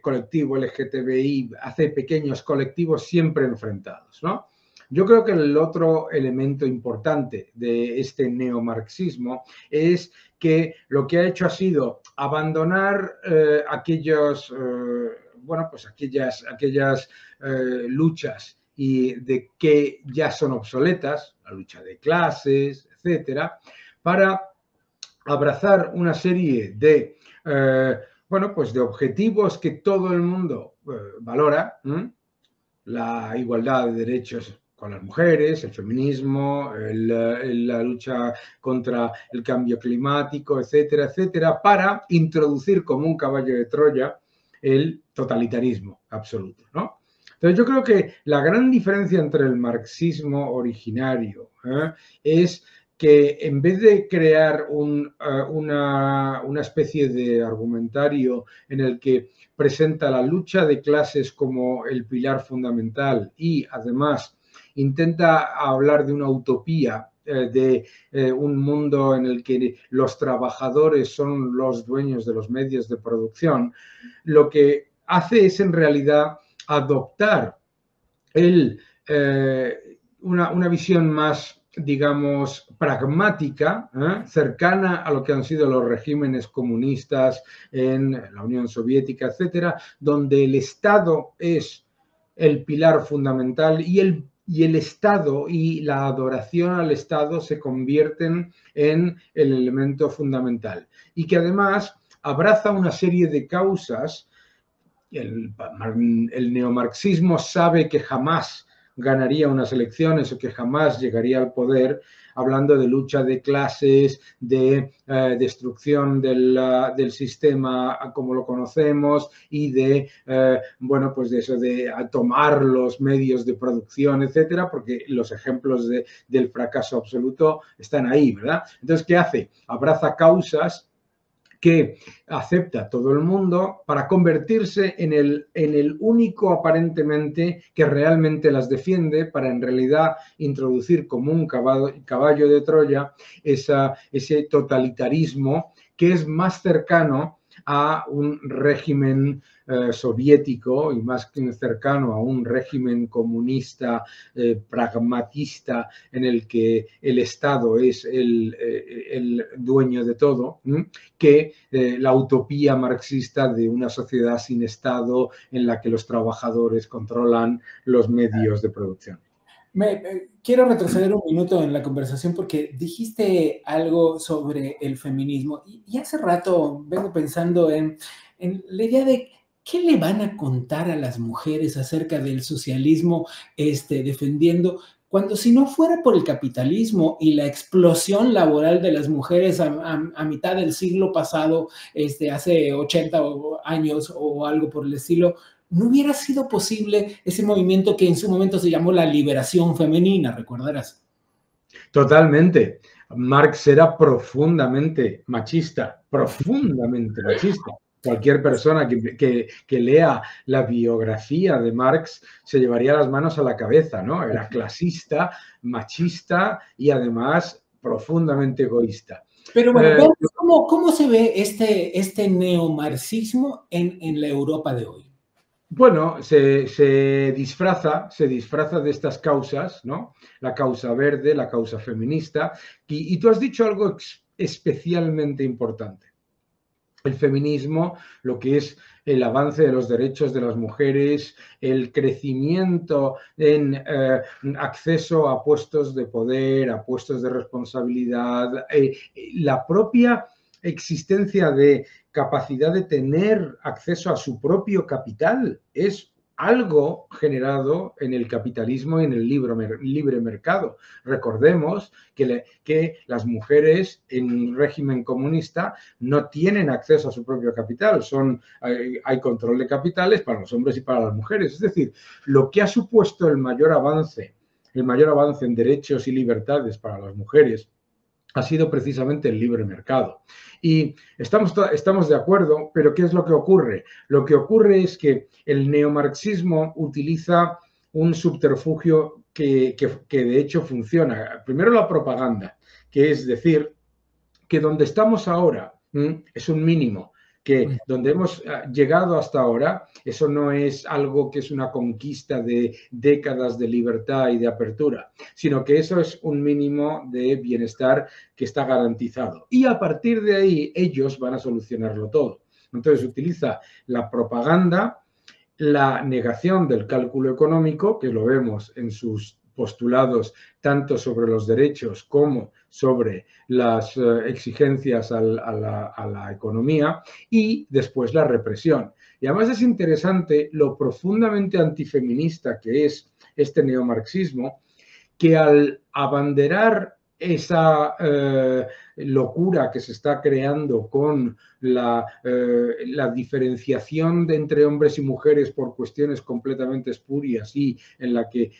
Speaker 4: colectivo LGTBI, hace pequeños colectivos siempre enfrentados, ¿no? Yo creo que el otro elemento importante de este neomarxismo es que lo que ha hecho ha sido abandonar aquellas luchas y de que ya son obsoletas, la lucha de clases, etcétera, para abrazar una serie de de objetivos que todo el mundo valora, la igualdad de derechos con las mujeres, el feminismo, la lucha contra el cambio climático, etcétera, etcétera, para introducir como un caballo de Troya el totalitarismo absoluto, ¿no? Entonces yo creo que la gran diferencia entre el marxismo originario es que en vez de crear una especie de argumentario en el que presenta la lucha de clases como el pilar fundamental y además intenta hablar de una utopía, de un mundo en el que los trabajadores son los dueños de los medios de producción, lo que hace es en realidad adoptar una visión más, digamos, pragmática, cercana a lo que han sido los regímenes comunistas en la Unión Soviética, etcétera, donde el Estado es el pilar fundamental y el Estado y la adoración al Estado se convierten en el elemento fundamental. Y que además abraza una serie de causas. El neomarxismo sabe que jamás ganaría unas elecciones o que jamás llegaría al poder, hablando de lucha de clases, de destrucción del sistema como lo conocemos y de, bueno, pues de eso, de tomar los medios de producción, etcétera, porque los ejemplos del fracaso absoluto están ahí, ¿verdad? Entonces, ¿qué hace? Abraza causas que acepta todo el mundo para convertirse en el único aparentemente que realmente las defiende, para en realidad introducir como un caballo de Troya ese totalitarismo que es más cercano a un régimen soviético y más cercano a un régimen comunista pragmatista en el que el Estado es el dueño de todo, que la utopía marxista de una sociedad sin Estado en la que los trabajadores controlan los medios de producción.
Speaker 1: Quiero retroceder un minuto en la conversación porque dijiste algo sobre el feminismo y hace rato vengo pensando en la idea de qué le van a contar a las mujeres acerca del socialismo defendiendo, cuando si no fuera por el capitalismo y la explosión laboral de las mujeres a mitad del siglo pasado, hace 80 años o algo por el estilo, no hubiera sido posible ese movimiento que en su momento se llamó la liberación femenina, ¿recordarás?
Speaker 4: Totalmente. Marx era profundamente machista, profundamente machista. Cualquier persona que lea la biografía de Marx se llevaría las manos a la cabeza, ¿no? Era clasista, machista y además profundamente egoísta.
Speaker 1: Pero bueno, ¿cómo se ve este neomarxismo en la Europa de hoy?
Speaker 4: Bueno, se disfraza de estas causas, ¿no? La causa verde, la causa feminista. Y tú has dicho algo especialmente importante. El feminismo, lo que es el avance de los derechos de las mujeres, el crecimiento en acceso a puestos de poder, a puestos de responsabilidad, la propia existencia de capacidad de tener acceso a su propio capital es algo generado en el capitalismo y en el libre mercado. Recordemos que las mujeres en un régimen comunista no tienen acceso a su propio capital. Hay control de capitales para los hombres y para las mujeres. Es decir, lo que ha supuesto el mayor avance en derechos y libertades para las mujeres ha sido precisamente el libre mercado. Y estamos de acuerdo, pero ¿qué es lo que ocurre? Lo que ocurre es que el neomarxismo utiliza un subterfugio que de hecho funciona. Primero, la propaganda, que es decir, que donde estamos ahora es un mínimo, que donde hemos llegado hasta ahora, eso no es algo que es una conquista de décadas de libertad y de apertura, sino que eso es un mínimo de bienestar que está garantizado. Y a partir de ahí, ellos van a solucionarlo todo. Entonces, utiliza la propaganda, la negación del cálculo económico, que lo vemos en sus postulados tanto sobre los derechos como sobre las exigencias a la economía, y después la represión. Y además es interesante lo profundamente antifeminista que es este neomarxismo, que al abanderar esa locura que se está creando con la diferenciación entre hombres y mujeres por cuestiones completamente espurias y en la que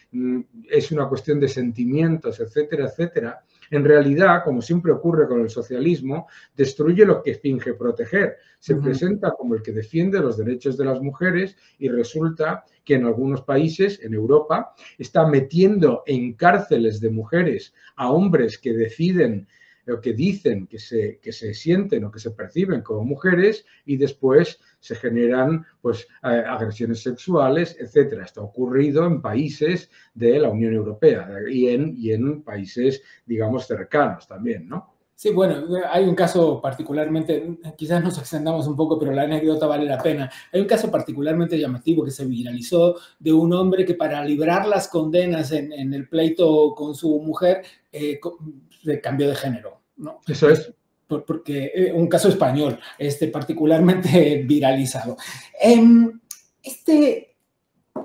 Speaker 4: es una cuestión de sentimientos, etcétera, etcétera, en realidad, como siempre ocurre con el socialismo, destruye lo que finge proteger. Se presenta como el que defiende los derechos de las mujeres y resulta que en algunos países, en Europa, está metiendo en cárceles de mujeres a hombres que deciden o que dicen que se sienten o que se perciben como mujeres y después se generan pues agresiones sexuales, etcétera. Esto ha ocurrido en países de la Unión Europea y en países, digamos, cercanos también, ¿no?
Speaker 1: Sí, bueno, hay un caso particularmente, quizás nos extendamos un poco, pero la anécdota vale la pena. Hay un caso particularmente llamativo que se viralizó de un hombre que para librar las condenas en el pleito con su mujer, se cambió de género, ¿no?
Speaker 4: Eso es.
Speaker 1: porque un caso español, particularmente viralizado.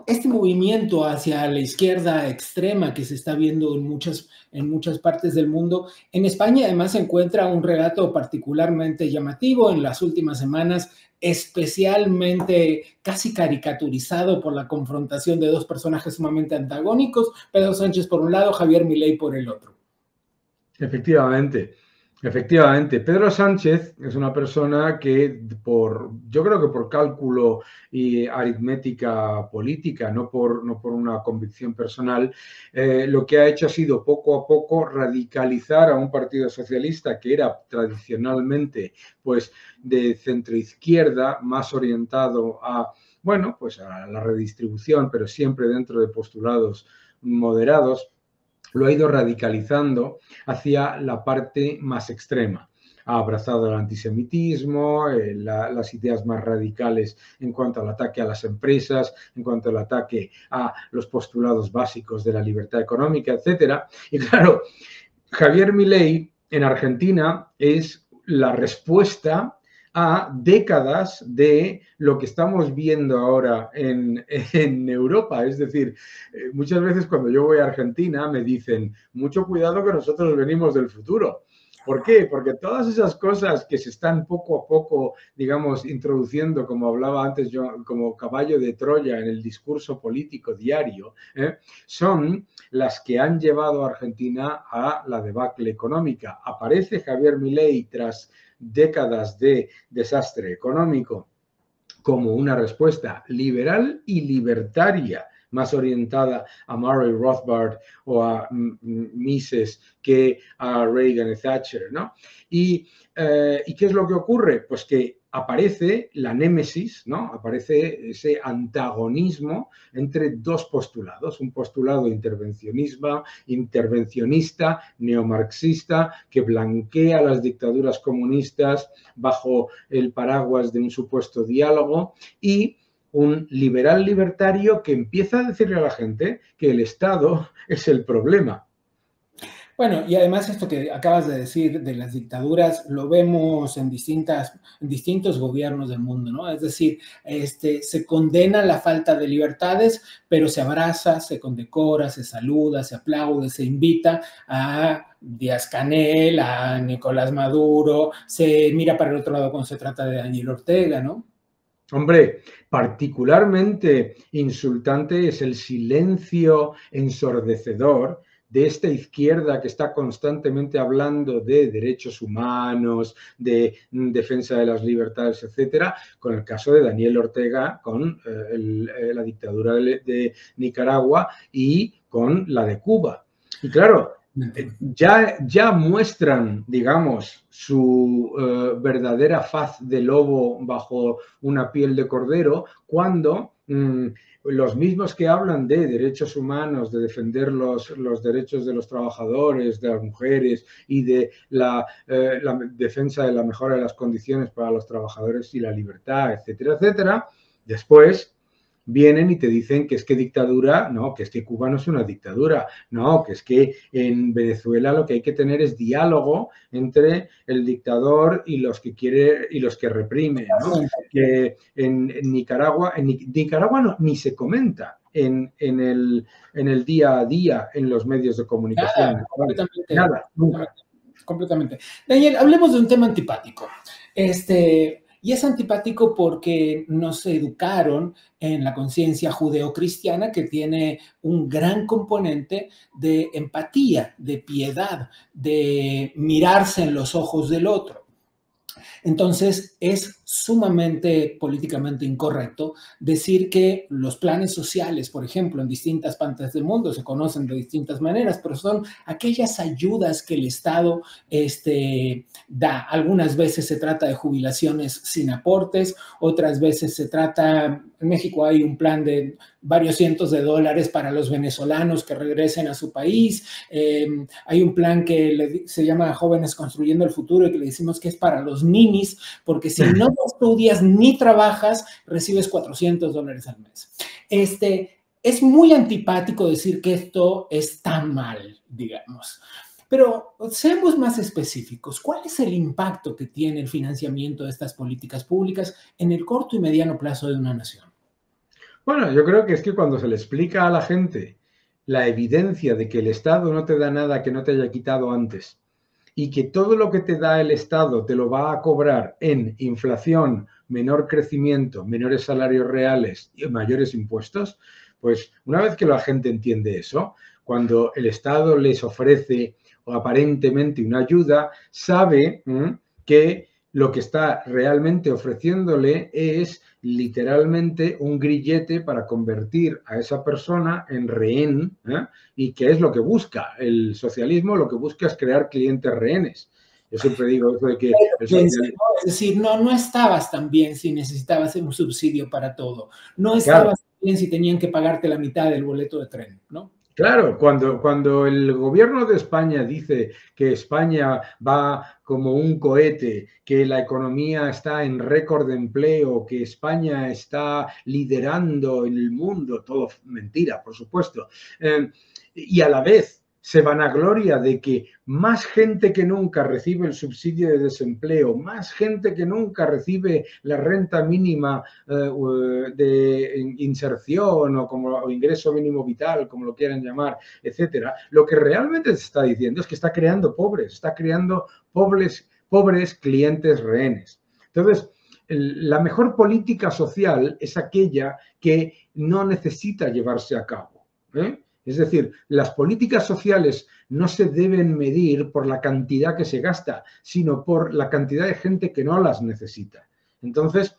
Speaker 1: Este movimiento hacia la izquierda extrema que se está viendo en muchas partes del mundo, en España además se encuentra un relato particularmente llamativo en las últimas semanas, especialmente casi caricaturizado por la confrontación de dos personajes sumamente antagónicos, Pedro Sánchez por un lado, Javier Milei por el otro.
Speaker 4: Efectivamente. Efectivamente, Pedro Sánchez es una persona que yo creo que por cálculo y aritmética política, no por una convicción personal, lo que ha hecho ha sido poco a poco radicalizar a un partido socialista que era tradicionalmente pues de centroizquierda, más orientado a, bueno, pues a la redistribución, pero siempre dentro de postulados moderados. Lo ha ido radicalizando hacia la parte más extrema. Ha abrazado el antisemitismo, las ideas más radicales en cuanto al ataque a las empresas, en cuanto al ataque a los postulados básicos de la libertad económica, etc. Y claro, Javier Milei en Argentina es la respuesta a décadas de lo que estamos viendo ahora en Europa. Es decir, muchas veces cuando yo voy a Argentina me dicen, mucho cuidado que nosotros venimos del futuro. ¿Por qué? Porque todas esas cosas que se están poco a poco, digamos, introduciendo, como hablaba antes yo, como caballo de Troya en el discurso político diario, son las que han llevado a Argentina a la debacle económica. Aparece Javier Milei tras décadas de desastre económico como una respuesta liberal y libertaria, más orientada a Murray Rothbard o a Mises que a Reagan y Thatcher, ¿no? ¿Y qué es lo que ocurre? Pues que aparece la némesis, ¿no? Aparece ese antagonismo entre dos postulados, un postulado intervencionista, neomarxista, que blanquea las dictaduras comunistas bajo el paraguas de un supuesto diálogo, y un liberal libertario que empieza a decirle a la gente que el Estado es el problema.
Speaker 1: Bueno, y además esto que acabas de decir de las dictaduras lo vemos en distintos gobiernos del mundo, ¿no? Es decir, se condena la falta de libertades, pero se abraza, se condecora, se saluda, se aplaude, se invita a Díaz-Canel, a Nicolás Maduro, se mira para el otro lado cuando se trata de Daniel Ortega, ¿no?
Speaker 4: Hombre, particularmente insultante es el silencio ensordecedor de esta izquierda que está constantemente hablando de derechos humanos, de defensa de las libertades, etcétera, con el caso de Daniel Ortega, con la dictadura de Nicaragua y con la de Cuba. Y claro, ya muestran, digamos, su verdadera faz de lobo bajo una piel de cordero cuando los mismos que hablan de derechos humanos, de defender los derechos de los trabajadores, de las mujeres y de la defensa de la mejora de las condiciones para los trabajadores y la libertad, etcétera, etcétera, después vienen y te dicen que es que dictadura, no, que es que Cuba no es una dictadura, no, que es que en Venezuela lo que hay que tener es diálogo entre el dictador y los que quiere y los que reprime, ¿no? Que en Nicaragua no, ni se comenta en el día a día en los medios de comunicación.
Speaker 1: Nada, nunca. Completamente. Daniel, hablemos de un tema antipático. Y es antipático porque nos educaron en la conciencia judeocristiana que tiene un gran componente de empatía, de piedad, de mirarse en los ojos del otro. Entonces, es sumamente políticamente incorrecto decir que los planes sociales, por ejemplo, en distintas partes del mundo se conocen de distintas maneras, pero son aquellas ayudas que el Estado da. Algunas veces se trata de jubilaciones sin aportes, otras veces se trata, en México hay un plan de varios cientos de dólares para los venezolanos que regresen a su país, hay un plan que se llama Jóvenes Construyendo el Futuro y que le decimos que es para los ninis, porque si no estudias ni trabajas, recibes $400 al mes. Es muy antipático decir que esto está mal, digamos. Pero seamos más específicos. ¿Cuál es el impacto que tiene el financiamiento de estas políticas públicas en el corto y mediano plazo de una nación?
Speaker 4: Bueno, yo creo que es que cuando se le explica a la gente la evidencia de que el Estado no te da nada que no te haya quitado antes y que todo lo que te da el Estado te lo va a cobrar en inflación, menor crecimiento, menores salarios reales y mayores impuestos, pues una vez que la gente entiende eso, cuando el Estado les ofrece aparentemente una ayuda, sabe que lo que está realmente ofreciéndole es literalmente un grillete para convertir a esa persona en rehén, y que es lo que busca el socialismo, lo que busca es crear clientes rehenes. Yo siempre digo eso de que el socialismo...
Speaker 1: Es decir, no estabas tan bien si necesitabas un subsidio para todo, no estabas tan bien si tenían que pagarte la mitad del boleto de tren, ¿no?
Speaker 4: Claro, cuando el gobierno de España dice que España va como un cohete, que la economía está en récord de empleo, que España está liderando en el mundo, todo mentira, por supuesto, y a la vez se vanagloria de que más gente que nunca recibe el subsidio de desempleo, más gente que nunca recibe la renta mínima de inserción o ingreso mínimo vital, como lo quieran llamar, etcétera. Lo que realmente se está diciendo es que está creando pobres clientes rehenes. Entonces, la mejor política social es aquella que no necesita llevarse a cabo, ¿eh? Es decir, las políticas sociales no se deben medir por la cantidad que se gasta, sino por la cantidad de gente que no las necesita. Entonces,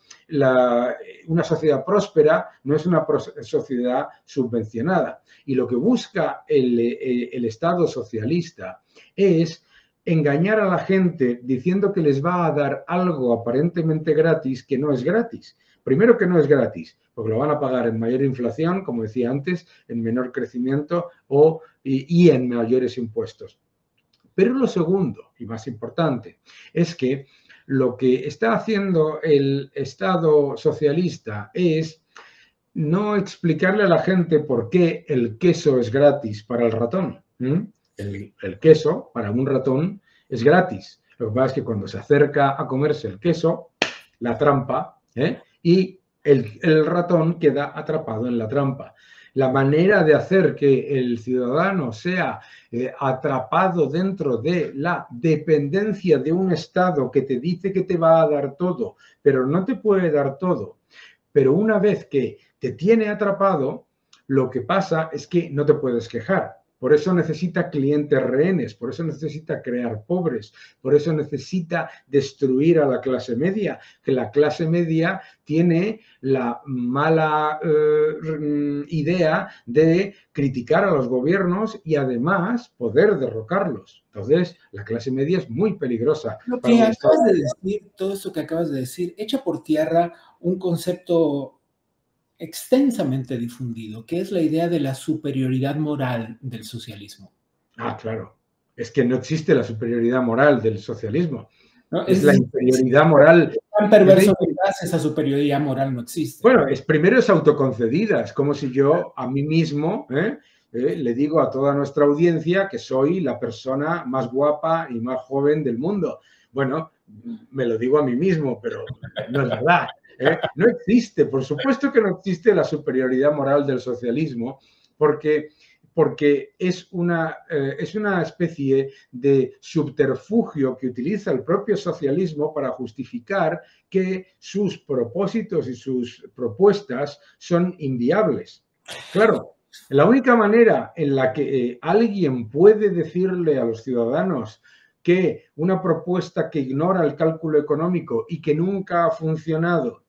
Speaker 4: una sociedad próspera no es una sociedad subvencionada. Y lo que busca el Estado socialista es engañar a la gente diciendo que les va a dar algo aparentemente gratis que no es gratis. Primero, que no es gratis, porque lo van a pagar en mayor inflación, como decía antes, en menor crecimiento y en mayores impuestos. Pero lo segundo, y más importante, es que lo que está haciendo el Estado socialista es no explicarle a la gente por qué el queso es gratis para el ratón. El queso, para un ratón, es gratis. Lo que pasa es que cuando se acerca a comerse el queso, la trampa, y el ratón queda atrapado en la trampa. La manera de hacer que el ciudadano sea atrapado dentro de la dependencia de un Estado que te dice que te va a dar todo, pero no te puede dar todo. Pero una vez que te tiene atrapado, lo que pasa es que no te puedes quejar. Por eso necesita clientes rehenes, por eso necesita crear pobres, por eso necesita destruir a la clase media, que la clase media tiene la mala idea de criticar a los gobiernos y además poder derrocarlos. Entonces, la clase media es muy peligrosa.
Speaker 1: Lo que acabas de decir, todo esto que acabas de decir, echa por tierra un concepto extensamente difundido, que es la idea de la superioridad moral del socialismo.
Speaker 4: Ah, claro. Es que no existe la superioridad moral del socialismo.
Speaker 1: ¿No?
Speaker 4: Es la inferioridad moral.
Speaker 1: Es tan perverso que esa superioridad moral no existe.
Speaker 4: Bueno, primero es autoconcedida. Es como si yo a mí mismo le digo a toda nuestra audiencia que soy la persona más guapa y más joven del mundo. Bueno, me lo digo a mí mismo, pero no es verdad. No existe, por supuesto que no existe la superioridad moral del socialismo, porque es una especie de subterfugio que utiliza el propio socialismo para justificar que sus propósitos y sus propuestas son inviables. Claro, la única manera en la que alguien puede decirle a los ciudadanos que una propuesta que ignora el cálculo económico y que nunca ha funcionado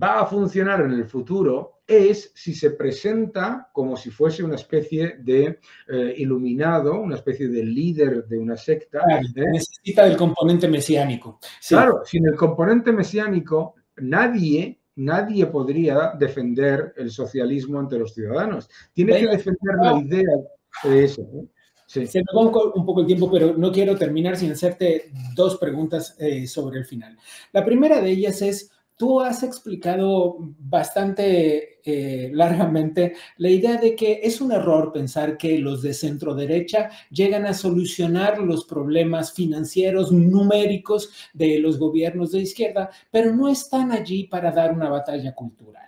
Speaker 4: va a funcionar en el futuro es si se presenta como si fuese una especie de iluminado, una especie de líder de una secta.
Speaker 1: Claro, necesita del componente mesiánico.
Speaker 4: Sí. Claro, sin el componente mesiánico, nadie podría defender el socialismo ante los ciudadanos. Tiene que defender la idea de eso. Sí.
Speaker 1: Se nos va un poco el tiempo, pero no quiero terminar sin hacerte dos preguntas sobre el final. La primera de ellas es, tú has explicado bastante largamente la idea de que es un error pensar que los de centro derecha llegan a solucionar los problemas financieros numéricos de los gobiernos de izquierda, pero no están allí para dar una batalla cultural.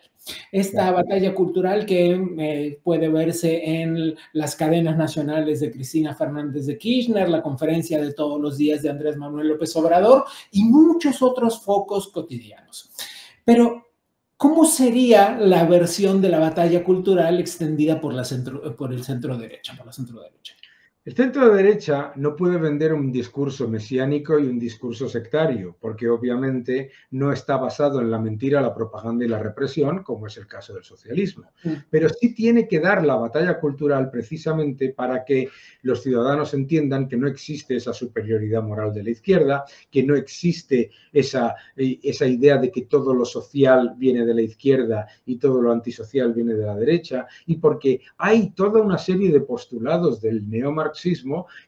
Speaker 1: Esta batalla cultural que puede verse en las cadenas nacionales de Cristina Fernández de Kirchner, la conferencia de todos los días de Andrés Manuel López Obrador y muchos otros focos cotidianos. Pero, ¿cómo sería la versión de la batalla cultural extendida por el centro derecha, por la centro derecha?
Speaker 4: El centro derecha no puede vender un discurso mesiánico y un discurso sectario, porque obviamente no está basado en la mentira, la propaganda y la represión, como es el caso del socialismo. Pero sí tiene que dar la batalla cultural precisamente para que los ciudadanos entiendan que no existe esa superioridad moral de la izquierda, que no existe esa idea de que todo lo social viene de la izquierda y todo lo antisocial viene de la derecha, y porque hay toda una serie de postulados del neomarxismo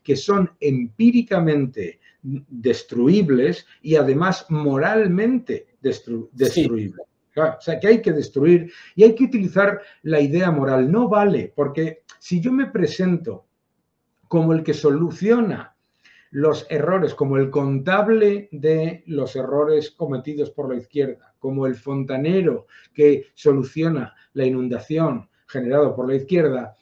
Speaker 4: que son empíricamente destruibles y además moralmente destruibles. Sí. O sea, que hay que destruir y hay que utilizar la idea moral. No vale, porque si yo me presento como el que soluciona los errores, como el contable de los errores cometidos por la izquierda, como el fontanero que soluciona la inundación generada por la izquierda,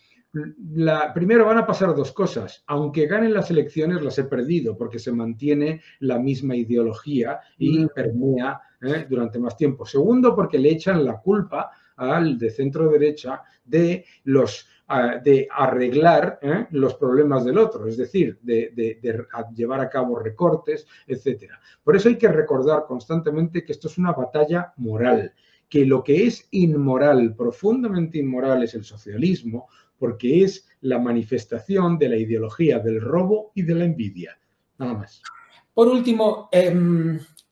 Speaker 4: primero van a pasar dos cosas. Aunque ganen las elecciones, las he perdido porque se mantiene la misma ideología y permea durante más tiempo. Segundo, porque le echan la culpa al de centro derecha de arreglar los problemas del otro, es decir, de llevar a cabo recortes, etc. Por eso hay que recordar constantemente que esto es una batalla moral, que lo que es inmoral, profundamente inmoral, es el socialismo, porque es la manifestación de la ideología del robo y de la envidia. Nada más.
Speaker 1: Por último,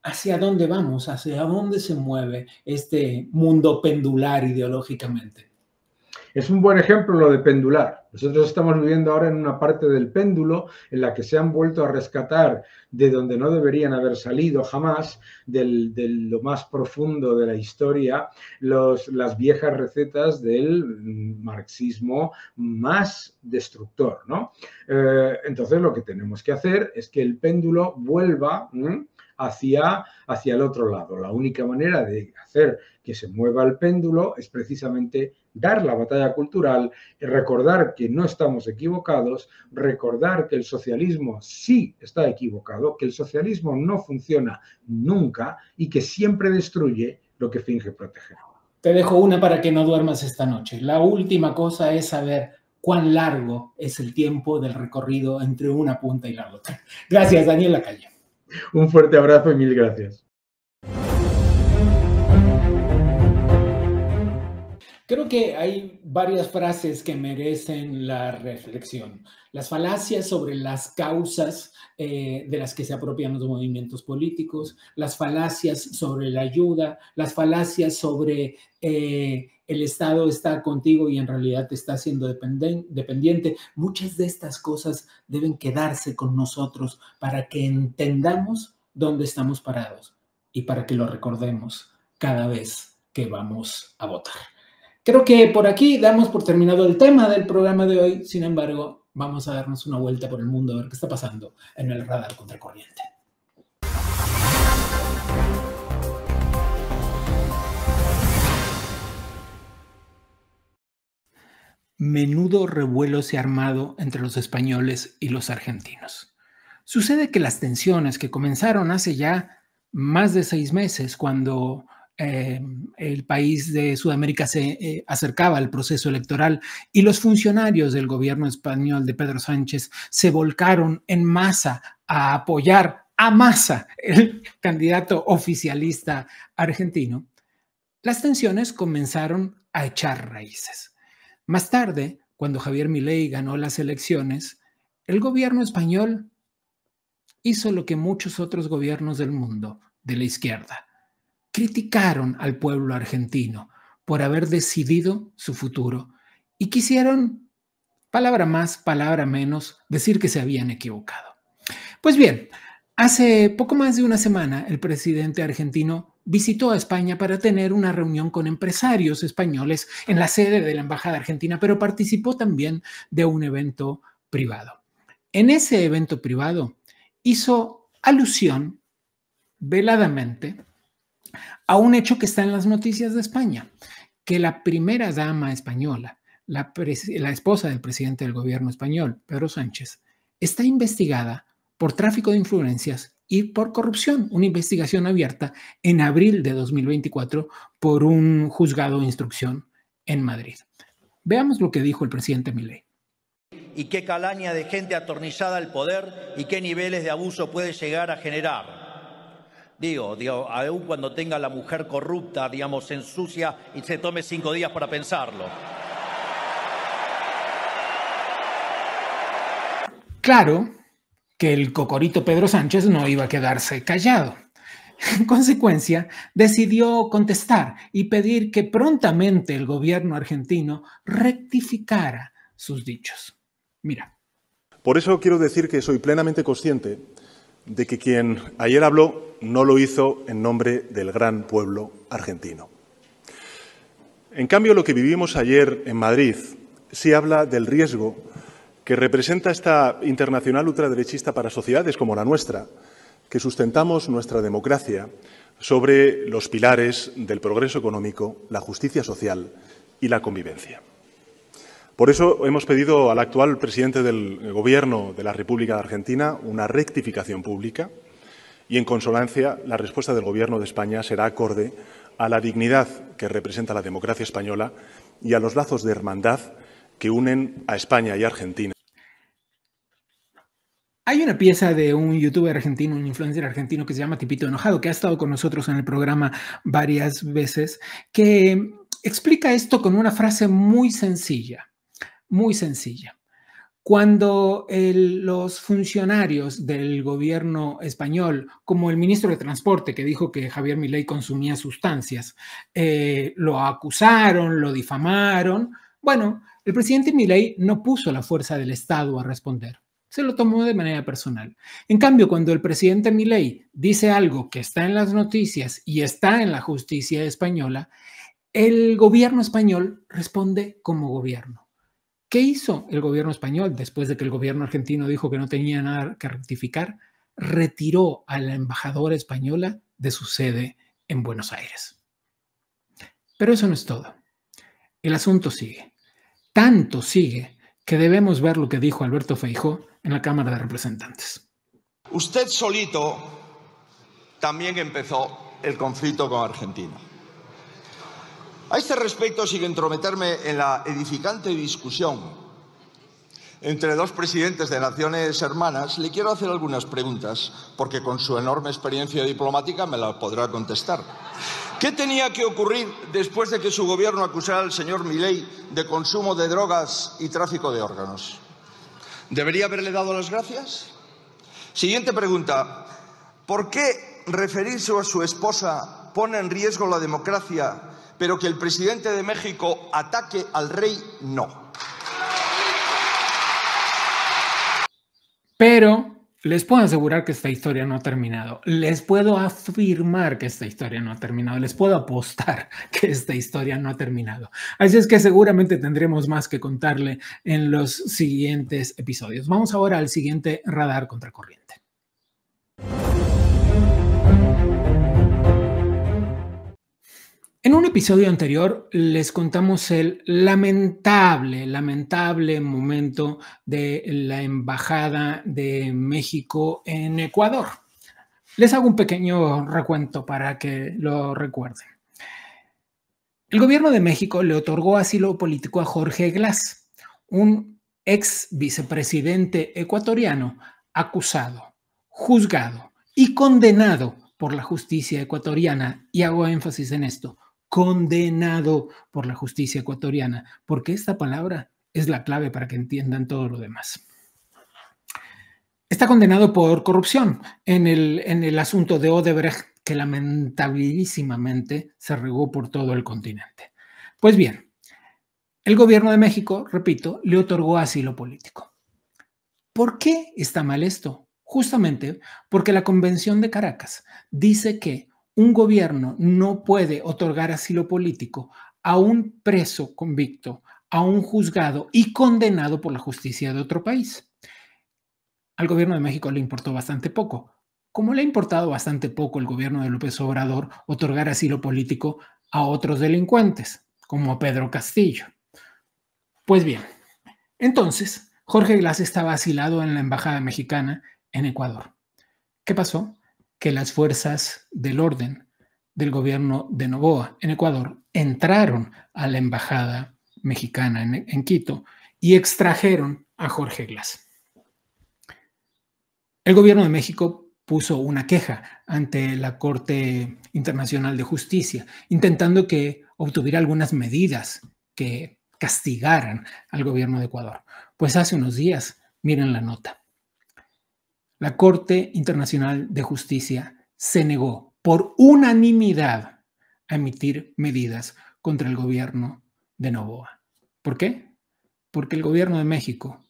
Speaker 1: ¿hacia dónde vamos? ¿Hacia dónde se mueve este mundo pendular ideológicamente?
Speaker 4: Es un buen ejemplo lo de pendular. Nosotros estamos viviendo ahora en una parte del péndulo en la que se han vuelto a rescatar de donde no deberían haber salido jamás, de lo más profundo de la historia, las viejas recetas del marxismo más destructor, ¿no? Entonces lo que tenemos que hacer es que el péndulo vuelva hacia el otro lado. La única manera de hacer que se mueva el péndulo es precisamente dar la batalla cultural, recordar que no estamos equivocados, recordar que el socialismo sí está equivocado, que el socialismo no funciona nunca y que siempre destruye lo que finge proteger.
Speaker 1: Te dejo una para que no duermas esta noche. La última cosa es saber cuán largo es el tiempo del recorrido entre una punta y la otra. Gracias, Daniel Lacalle.
Speaker 4: Un fuerte abrazo y mil gracias.
Speaker 1: Creo que hay varias frases que merecen la reflexión. Las falacias sobre las causas de las que se apropian los movimientos políticos, las falacias sobre la ayuda, las falacias sobre el Estado está contigo y en realidad te está haciendo dependiente. Muchas de estas cosas deben quedarse con nosotros para que entendamos dónde estamos parados y para que lo recordemos cada vez que vamos a votar. Creo que por aquí damos por terminado el tema del programa de hoy. Sin embargo, vamos a darnos una vuelta por el mundo a ver qué está pasando en el radar contracorriente. Menudo revuelo se ha armado entre los españoles y los argentinos. Sucede que las tensiones que comenzaron hace ya más de 6 meses, cuando el país de Sudamérica se acercaba al proceso electoral y los funcionarios del gobierno español de Pedro Sánchez se volcaron en masa a apoyar a Massa, el candidato oficialista argentino, las tensiones comenzaron a echar raíces. Más tarde, cuando Javier Milei ganó las elecciones, el gobierno español hizo lo que muchos otros gobiernos del mundo de la izquierda. Criticaron al pueblo argentino por haber decidido su futuro y quisieron, palabra más, palabra menos, decir que se habían equivocado. Pues bien, Hace poco más de una semana, el presidente argentino visitó a España para tener una reunión con empresarios españoles en la sede de la Embajada Argentina, pero participó también de un evento privado. En ese evento privado hizo alusión veladamente a un hecho que está en las noticias de España, que la primera dama española, la esposa del presidente del gobierno español, Pedro Sánchez, está investigada por tráfico de influencias y por corrupción, una investigación abierta en abril de 2024 por un juzgado de instrucción en Madrid. Veamos lo que dijo el presidente Milei.
Speaker 5: Y qué calaña de gente atornillada al poder y qué niveles de abuso puede llegar a generar. Digo, aún cuando tenga la mujer corrupta, digamos, se ensucia y se tome 5 días para pensarlo.
Speaker 1: Claro que el cocorito Pedro Sánchez no iba a quedarse callado. En consecuencia, decidió contestar y pedir que prontamente el gobierno argentino rectificara sus dichos. Mira.
Speaker 6: Por eso quiero decir que soy plenamente consciente de que quien ayer habló no lo hizo en nombre del gran pueblo argentino. En cambio, lo que vivimos ayer en Madrid sí habla del riesgo que representa esta internacional ultraderechista para sociedades como la nuestra, que sustentamos nuestra democracia sobre los pilares del progreso económico, la justicia social y la convivencia. Por eso hemos pedido al actual presidente del Gobierno de la República de Argentina una rectificación pública y, en consonancia, la respuesta del Gobierno de España será acorde a la dignidad que representa la democracia española y a los lazos de hermandad que unen a España y a Argentina.
Speaker 1: Hay una pieza de un youtuber argentino, un influencer argentino que se llama Tipito Enojado, que ha estado con nosotros en el programa varias veces, que explica esto con una frase muy sencilla, muy sencilla. Cuando los funcionarios del gobierno español, como el ministro de Transporte, que dijo que Javier Milei consumía sustancias, lo acusaron, lo difamaron, bueno, el presidente Milei no puso la fuerza del Estado a responder. Se lo tomó de manera personal. En cambio, cuando el presidente Milei dice algo que está en las noticias y está en la justicia española, el gobierno español responde como gobierno. ¿Qué hizo el gobierno español después de que el gobierno argentino dijo que no tenía nada que rectificar? Retiró a la embajadora española de su sede en Buenos Aires. Pero eso no es todo. El asunto sigue. Tanto sigue que debemos ver lo que dijo Alberto Feijóo en la Cámara de Representantes.
Speaker 7: Usted solito también empezó el conflicto con Argentina. A este respecto, sin entrometerme en la edificante discusión entre dos presidentes de naciones hermanas, le quiero hacer algunas preguntas, porque con su enorme experiencia diplomática me la podrá contestar. ¿Qué tenía que ocurrir después de que su gobierno acusara al señor Milei de consumo de drogas y tráfico de órganos? ¿Debería haberle dado las gracias? Siguiente pregunta. ¿Por qué referirse a su esposa pone en riesgo la democracia, pero que el presidente de México ataque al rey no?
Speaker 1: Pero les puedo asegurar que esta historia no ha terminado. Les puedo afirmar que esta historia no ha terminado. Les puedo apostar que esta historia no ha terminado. Así es que seguramente tendremos más que contarle en los siguientes episodios. Vamos ahora al siguiente radar contracorriente. En un episodio anterior les contamos el lamentable momento de la Embajada de México en Ecuador. Les hago un pequeño recuento para que lo recuerden. El gobierno de México le otorgó asilo político a Jorge Glass, un ex vicepresidente ecuatoriano acusado, juzgado y condenado por la justicia ecuatoriana, y hago énfasis en esto, condenado por la justicia ecuatoriana, porque esta palabra es la clave para que entiendan todo lo demás. Está condenado por corrupción en el asunto de Odebrecht, que lamentabilísimamente se regó por todo el continente. Pues bien, el gobierno de México, repito, le otorgó asilo político. ¿Por qué está mal esto? Justamente porque la Convención de Caracas dice que un gobierno no puede otorgar asilo político a un preso convicto, a un juzgado y condenado por la justicia de otro país. Al gobierno de México le importó bastante poco, como le ha importado bastante poco el gobierno de López Obrador otorgar asilo político a otros delincuentes, como a Pedro Castillo. Pues bien, entonces Jorge Glass estaba asilado en la embajada mexicana en Ecuador. ¿Qué pasó? Que las fuerzas del orden del gobierno de Noboa en Ecuador entraron a la embajada mexicana en Quito y extrajeron a Jorge Glass. El gobierno de México puso una queja ante la Corte Internacional de Justicia, intentando que obtuviera algunas medidas que castigaran al gobierno de Ecuador. Pues hace unos días, miren la nota. La Corte Internacional de Justicia se negó por unanimidad a emitir medidas contra el gobierno de Noboa. ¿Por qué? Porque el gobierno de México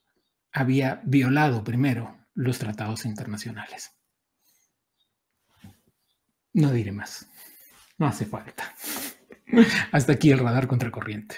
Speaker 1: había violado primero los tratados internacionales. No diré más. No hace falta. Hasta aquí el radar contracorriente.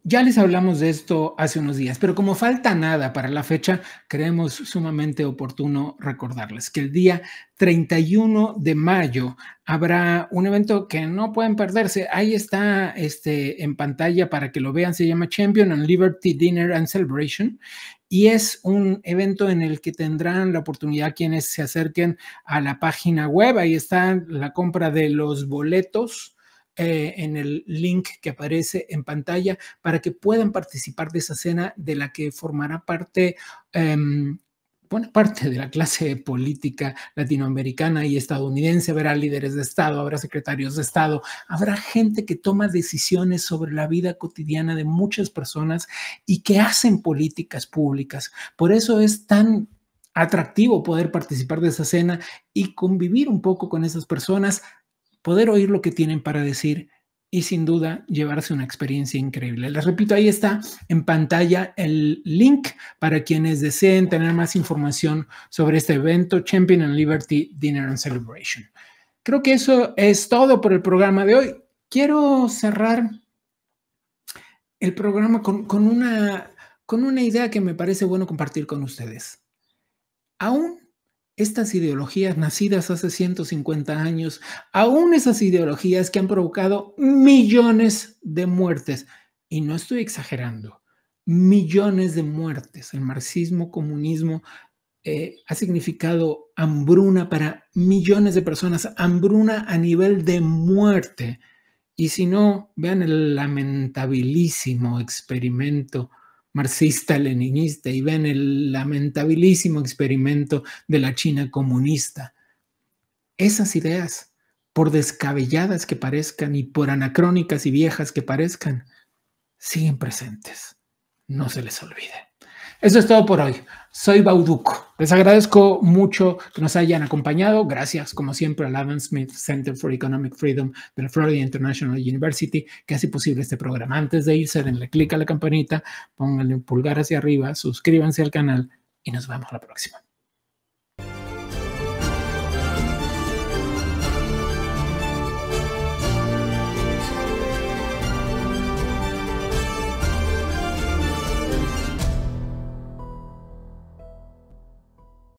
Speaker 1: Ya les hablamos de esto hace unos días, pero como falta nada para la fecha, creemos sumamente oportuno recordarles que el día 31 de mayo habrá un evento que no pueden perderse. Ahí está en pantalla para que lo vean. Se llama Champion and Liberty Dinner and Celebration y es un evento en el que tendrán la oportunidad quienes se acerquen a la página web. Ahí está la compra de los boletos en el link que aparece en pantalla para que puedan participar de esa cena de la que formará parte buena parte de la clase política latinoamericana y estadounidense. Habrá líderes de Estado, habrá secretarios de Estado, habrá gente que toma decisiones sobre la vida cotidiana de muchas personas y que hacen políticas públicas. Por eso es tan atractivo poder participar de esa cena y convivir un poco con esas personas, poder oír lo que tienen para decir y sin duda llevarse una experiencia increíble. Les repito, ahí está en pantalla el link para quienes deseen tener más información sobre este evento, Champion and Liberty Dinner and Celebration. Creo que eso es todo por el programa de hoy. Quiero cerrar el programa con una idea que me parece bueno compartir con ustedes. Aún estas ideologías nacidas hace 150 años, aún esas ideologías que han provocado millones de muertes, y no estoy exagerando, millones de muertes. El marxismo, comunismo ha significado hambruna para millones de personas, hambruna a nivel de muerte. Y si no, vean el lamentabilísimo experimento marxista-leninista y ven el lamentabilísimo experimento de la China comunista. Esas ideas, por descabelladas que parezcan y por anacrónicas y viejas que parezcan, siguen presentes. No se les olvide. Eso es todo por hoy. Soy Bauducco. Les agradezco mucho que nos hayan acompañado. Gracias, como siempre, al Adam Smith Center for Economic Freedom de la Florida International University, que hace posible este programa. Antes de irse, denle clic a la campanita, pónganle un pulgar hacia arriba, suscríbanse al canal y nos vemos la próxima.